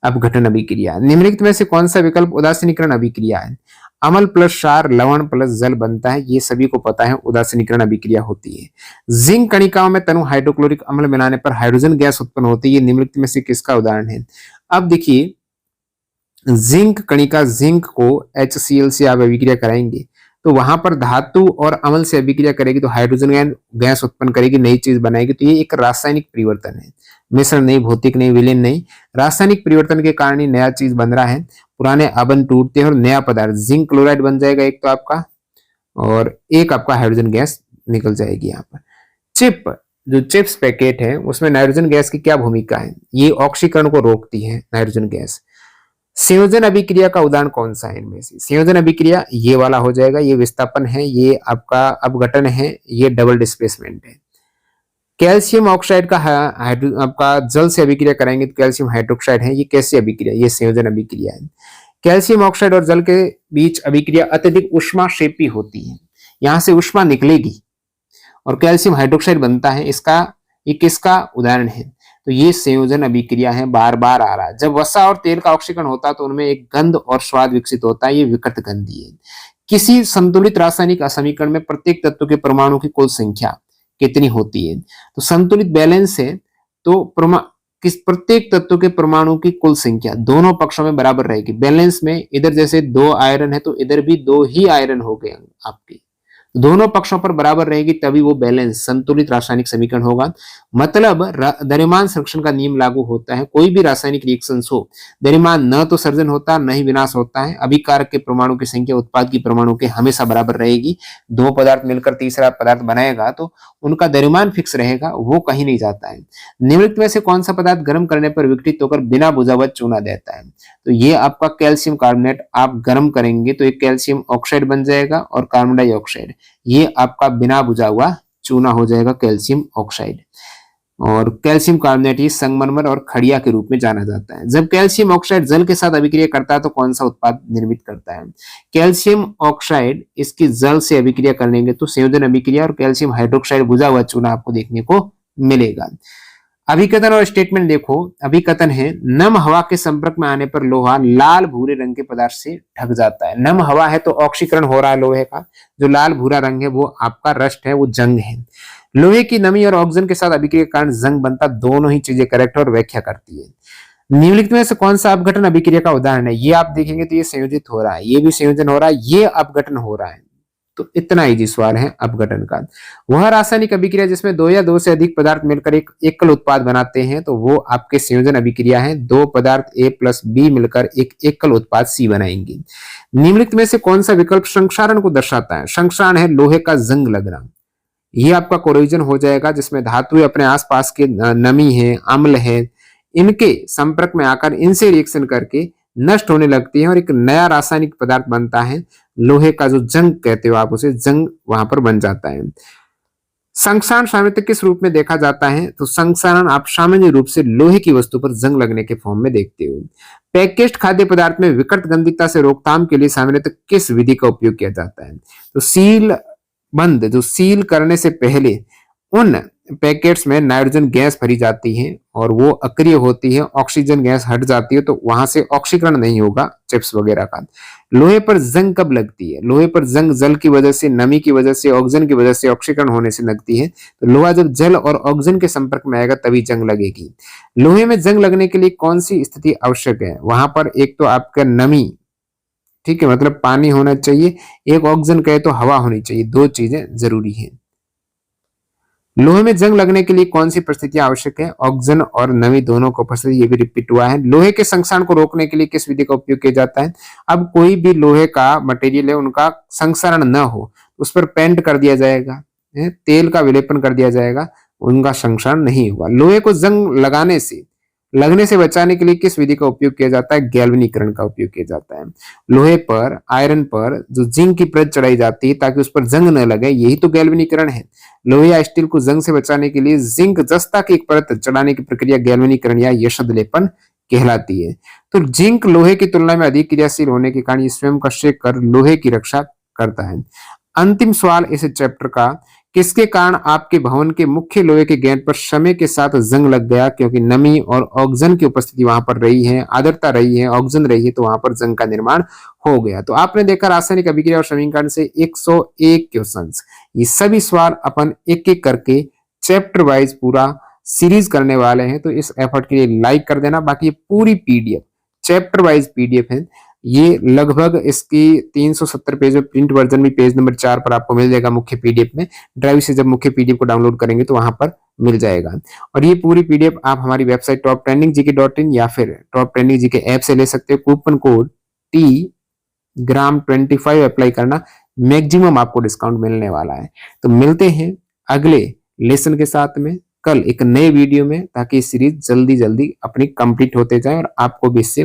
अपघटन अभिक्रिया। निम्नलिखित में से कौन सा विकल्प उदासीनीकरण अभिक्रिया है? अम्ल प्लस क्षार लवण प्लस जल बनता है, ये सभी को पता है, उदासीनीकरण अभिक्रिया होती है। जिंक कणिकाओं में तनु हाइड्रोक्लोरिक अम्ल मिलाने पर हाइड्रोजन गैस उत्पन्न होती है, ये निम्नलिखित में से किसका उदाहरण है? अब देखिए जिंक कणिका, जिंक को HCl से आप अभिक्रिया कराएंगे तो वहां पर धातु और अम्ल से अभिक्रिया करेगी तो हाइड्रोजन गैस उत्पन्न करेगी, नई चीज बनाएगी। तो ये एक रासायनिक परिवर्तन है, मिश्रण नहीं, भौतिक नहीं, विलीन नहीं, रासायनिक परिवर्तन के कारण ही नया चीज बन रहा है। पुराने आबंध टूटते हैं और नया पदार्थ जिंक क्लोराइड बन जाएगा एक तो आपका, और एक आपका हाइड्रोजन गैस निकल जाएगी यहाँ पर। चिप, जो चिप्स पैकेट है उसमें नाइट्रोजन गैस की क्या भूमिका है? ये ऑक्सीकरण को रोकती है नाइट्रोजन गैस। संयोजन अभिक्रिया का उदाहरण कौन सा है इनमें से? संयोजन अभिक्रिया ये वाला हो जाएगा, ये विस्थापन है, ये आपका अपघटन है, ये डबल डिस्प्लेसमेंट है। कैल्शियम ऑक्साइड का आपका जल से अभिक्रिया कराएंगे तो कैल्शियम हाइड्रोक्साइड है, ये कैसी अभिक्रिया? ये संयोजन अभिक्रिया है। कैल्शियम ऑक्साइड और जल के बीच अभिक्रिया अत्यधिक उष्माक्षेपी होती है, यहाँ से उष्मा निकलेगी और कैल्शियम हाइड्रोक्साइड बनता है, इसका ये किसका उदाहरण है? तो ये संयोजन अभिक्रिया है, बार बार आ रहा है। जब वसा और तेल का ऑक्सीकरण होता है तो उनमें एक गंध और स्वाद विकसित होता है, ये विकृत गंधी है। किसी संतुलित रासायनिक समीकरण में प्रत्येक तत्व के परमाणु की कुल संख्या कितनी होती है? तो संतुलित बैलेंस है तो प्रत्येक तत्व के परमाणु की कुल संख्या दोनों पक्षों में बराबर रहेगी। बैलेंस में इधर जैसे 2 आयरन है तो इधर भी 2 ही आयरन हो गए आपके, दोनों पक्षों पर बराबर रहेगी तभी वो बैलेंस संतुलित रासायनिक समीकरण होगा। मतलब द्रव्यमान संरक्षण का नियम लागू होता है। कोई भी रासायनिक रिएक्शन हो, द्रव्यमान न तो सर्जन होता न ही विनाश होता है। अभिकारक के परमाणु की संख्या उत्पाद की परमाणु के हमेशा बराबर रहेगी। दो पदार्थ मिलकर तीसरा पदार्थ बनाएगा तो उनका द्रव्यमान फिक्स रहेगा, वो कहीं नहीं जाता है। निम्नलिखित में से कौन सा पदार्थ गर्म करने पर विघटित होकर बिना बुझा हुआ चूना देता है? तो ये आपका कैल्शियम कार्बोनेट आप गर्म करेंगे तो एक कैल्शियम ऑक्साइड बन जाएगा और कार्बन डाइऑक्साइड, ये आपका बिना बुझा हुआ चूना हो जाएगा कैल्शियम ऑक्साइड। और कैल्शियम कार्बोनेट ही संगमरमर और खड़िया के रूप में जाना जाता है। जब कैल्शियम ऑक्साइड जल के साथ अभिक्रिया करता है तो कौन सा उत्पाद निर्मित करता है? कैल्शियम ऑक्साइड इसकी जल से अभिक्रिया करेंगे तो संयोजन अभिक्रिया और कैल्शियम हाइड्रोक्साइड बुझा हुआ चूना आपको देखने को मिलेगा। अभिकथन और स्टेटमेंट देखो। अभिकथन है नम हवा के संपर्क में आने पर लोहा लाल भूरे रंग के पदार्थ से ढक जाता है। नम हवा है तो ऑक्सीकरण हो रहा है लोहे का, जो लाल भूरा रंग है वो आपका रस्ट है, वो जंग है। लोहे की नमी और ऑक्सीजन के साथ अभिक्रिया के कारण जंग बनता, दोनों ही चीजें करेक्ट और व्याख्या करती है। निम्नलिखित में से कौन सा अपघटन अभिक्रिया का उदाहरण है? ये आप देखेंगे तो ये संयोजित हो रहा है, ये भी संयोजन हो रहा है, ये अपघटन हो रहा है। तो इतना इजी सवाल है अपघटन का। वह रासायनिक अभिक्रिया जिसमें दो या दो से अधिक पदार्थ मिलकर एक एकल उत्पाद बनाते हैं तो वो आपके संयोजन अभिक्रिया है। दो पदार्थ A प्लस B मिलकर एक एकल उत्पाद C बनाएंगे। निम्नलिखित में से कौन सा विकल्प संक्षारण को दर्शाता है? संक्षारण है लोहे का जंग लगना, ये आपका कोरोजन हो जाएगा जिसमें धातुएं अपने आसपास के नमी है, अम्ल है, इनके संपर्क में आकर इनसे रिएक्शन करके नष्ट होने लगती है और एक नया रासायनिक पदार्थ बनता है। लोहे का जो जंग कहते हो आप उसे, जंग वहां पर बन जाता है। संक्षारण सामान्यतः किस रूप में देखा जाता है? तो संक्षारण आप सामान्य रूप से लोहे की वस्तु पर जंग लगने के फॉर्म में देखते हो। पैकेज्ड खाद्य पदार्थ में विकृत गंधिकता से रोकथाम के लिए सामान्यतः किस विधि का उपयोग किया जाता है? तो सील बंद, जो सील करने से पहले उन पैकेट्स में नाइट्रोजन गैस भरी जाती है और वो अक्रिय होती है, ऑक्सीजन गैस हट जाती है तो वहां से ऑक्सीकरण नहीं होगा चिप्स वगैरह का। लोहे पर जंग कब लगती है? लोहे पर जंग जल की वजह से, नमी की वजह से, ऑक्सीजन की वजह से ऑक्सीकरण होने से लगती है। तो लोहा जब जल और ऑक्सीजन के संपर्क में आएगा तभी जंग लगेगी। लोहे में जंग लगने के लिए कौन सी स्थिति आवश्यक है? वहां पर एक तो आपका नमी, ठीक है, मतलब पानी होना चाहिए, एक ऑक्सीजन कहे तो हवा होनी चाहिए, दो चीजें जरूरी है। लोहे में जंग लगने के लिए कौन सी परिस्थितियां आवश्यक है? ऑक्सीजन और नमी दोनों को उपस्थित, ये भी रिपीट हुआ है। लोहे के संक्षारण को रोकने के लिए किस विधि का उपयोग किया जाता है? अब कोई भी लोहे का मटेरियल है उनका संक्षारण न हो, उस पर पेंट कर दिया जाएगा, तेल का विलेपन कर दिया जाएगा, उनका संक्षारण नहीं होगा। लोहे को जंग लगने से बचाने के लिए किस विधि का उपयोग किया जाता है? गैल्वेनीकरण का उपयोग किया जाता है। लोहे पर, आयरन पर जो जिंक की परत चढ़ाई जाती है ताकि उस पर जंग न लगे, यही तो गैल्वेनीकरण है। लोहे या स्टील को जंग से बचाने के लिए जिंक जस्ता की एक परत चढ़ाने की प्रक्रिया गैल्वेनीकरण या यशद लेपन कहलाती है। तो जिंक लोहे की तुलना में अधिक क्रियाशील होने के कारण स्वयं का शेक कर लोहे की रक्षा करता है। अंतिम सवाल इस चैप्टर का, किसके कारण आपके भवन के मुख्य लोहे के गेट पर समय के साथ जंग लग गया? क्योंकि नमी और ऑक्सीजन की उपस्थिति वहां पर रही है, आर्द्रता रही है, ऑक्सीजन रही है, तो वहां पर जंग का निर्माण हो गया। तो आपने देखा रासायनिक अभिक्रिया और समीकरण से 101 क्वेश्चंस। ये सभी सवाल अपन एक एक करके चैप्टर वाइज पूरा सीरीज करने वाले हैं, तो इस एफर्ट के लिए लाइक कर देना। बाकी ये पूरी पीडीएफ चैप्टर वाइज पीडीएफ है, ये लगभग इसकी 370 पेज में प्रिंट वर्जन भी पेज नंबर 4 पर आपको मिल जाएगा मुख्य पीडीएफ में। ड्राइव से जब मुख्य पीडीएफ को डाउनलोड करेंगे तो वहां पर मिल जाएगा। और ये पूरी पीडीएफ आप हमारी वेबसाइट toptrendinggk.in या फिर टॉप ट्रेंडिंग जीके ऐप से ले सकते हो। कूपन कोड TGRAM25 अप्लाई करना, मैक्सिमम आपको डिस्काउंट मिलने वाला है। तो मिलते हैं अगले लेसन के साथ में कल एक नए वीडियो में, ताकि सीरीज जल्दी जल्दी अपनी कंप्लीट होते जाए और आपको भी इससे